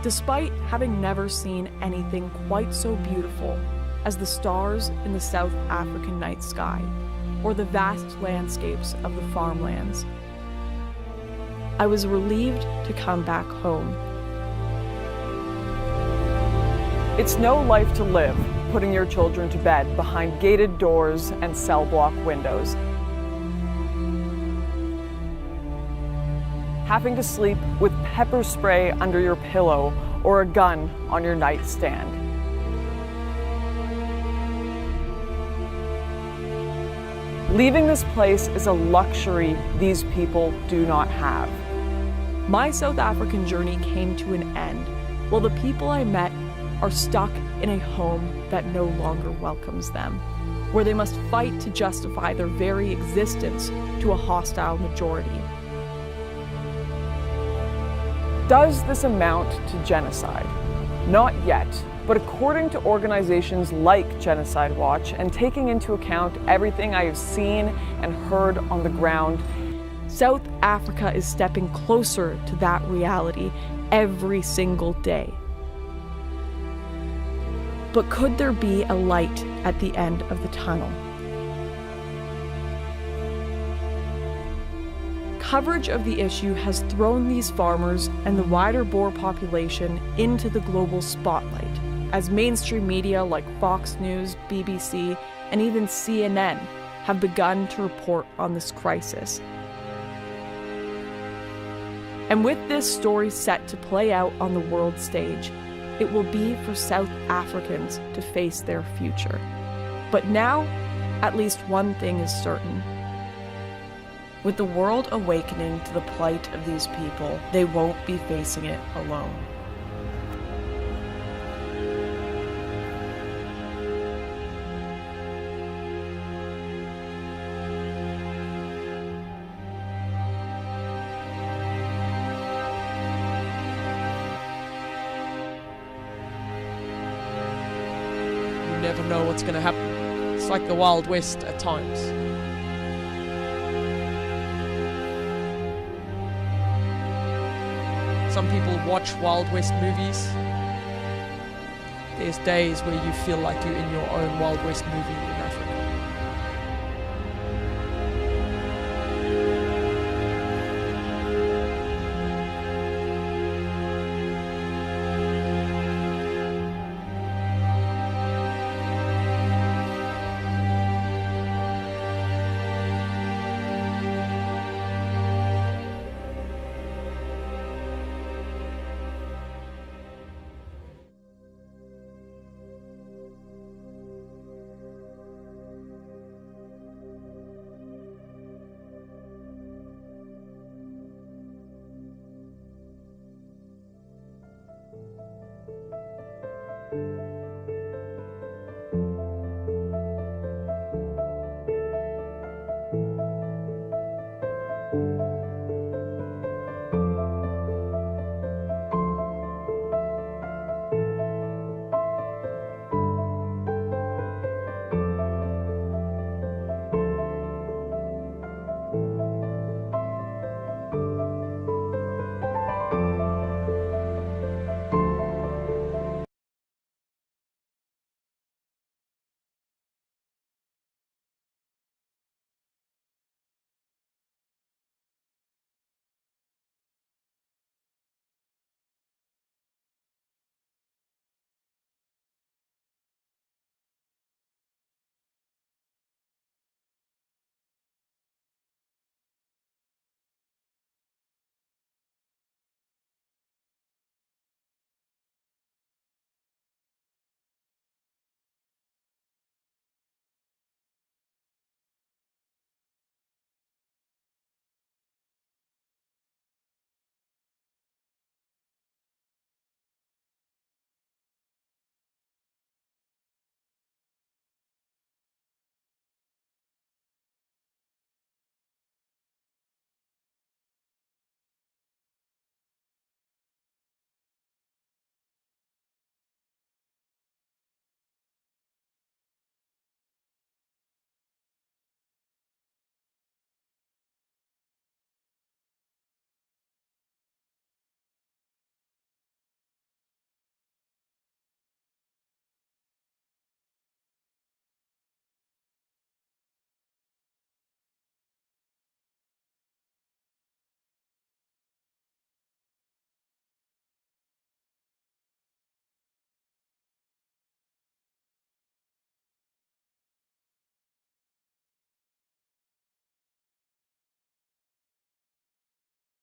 Despite having never seen anything quite so beautiful as the stars in the South African night sky or the vast landscapes of the farmlands, I was relieved to come back home. It's no life to live, putting your children to bed behind gated doors and cell block windows. Having to sleep with pepper spray under your pillow or a gun on your nightstand. Leaving this place is a luxury these people do not have. My South African journey came to an end, while the people I met are stuck in a home that no longer welcomes them, where they must fight to justify their very existence to a hostile majority. Does this amount to genocide? Not yet, but according to organizations like Genocide Watch, and taking into account everything I have seen and heard on the ground, South Africa is stepping closer to that reality every single day. But could there be a light at the end of the tunnel? Coverage of the issue has thrown these farmers and the wider Boer population into the global spotlight, as mainstream media like Fox News, BBC, and even CNN have begun to report on this crisis. And with this story set to play out on the world stage, it will be for South Africans to face their future. But now, at least one thing is certain. With the world awakening to the plight of these people, they won't be facing it alone. You never know what's going to happen. It's like the Wild West at times. Some people watch Wild West movies. There's days where you feel like you're in your own Wild West movie.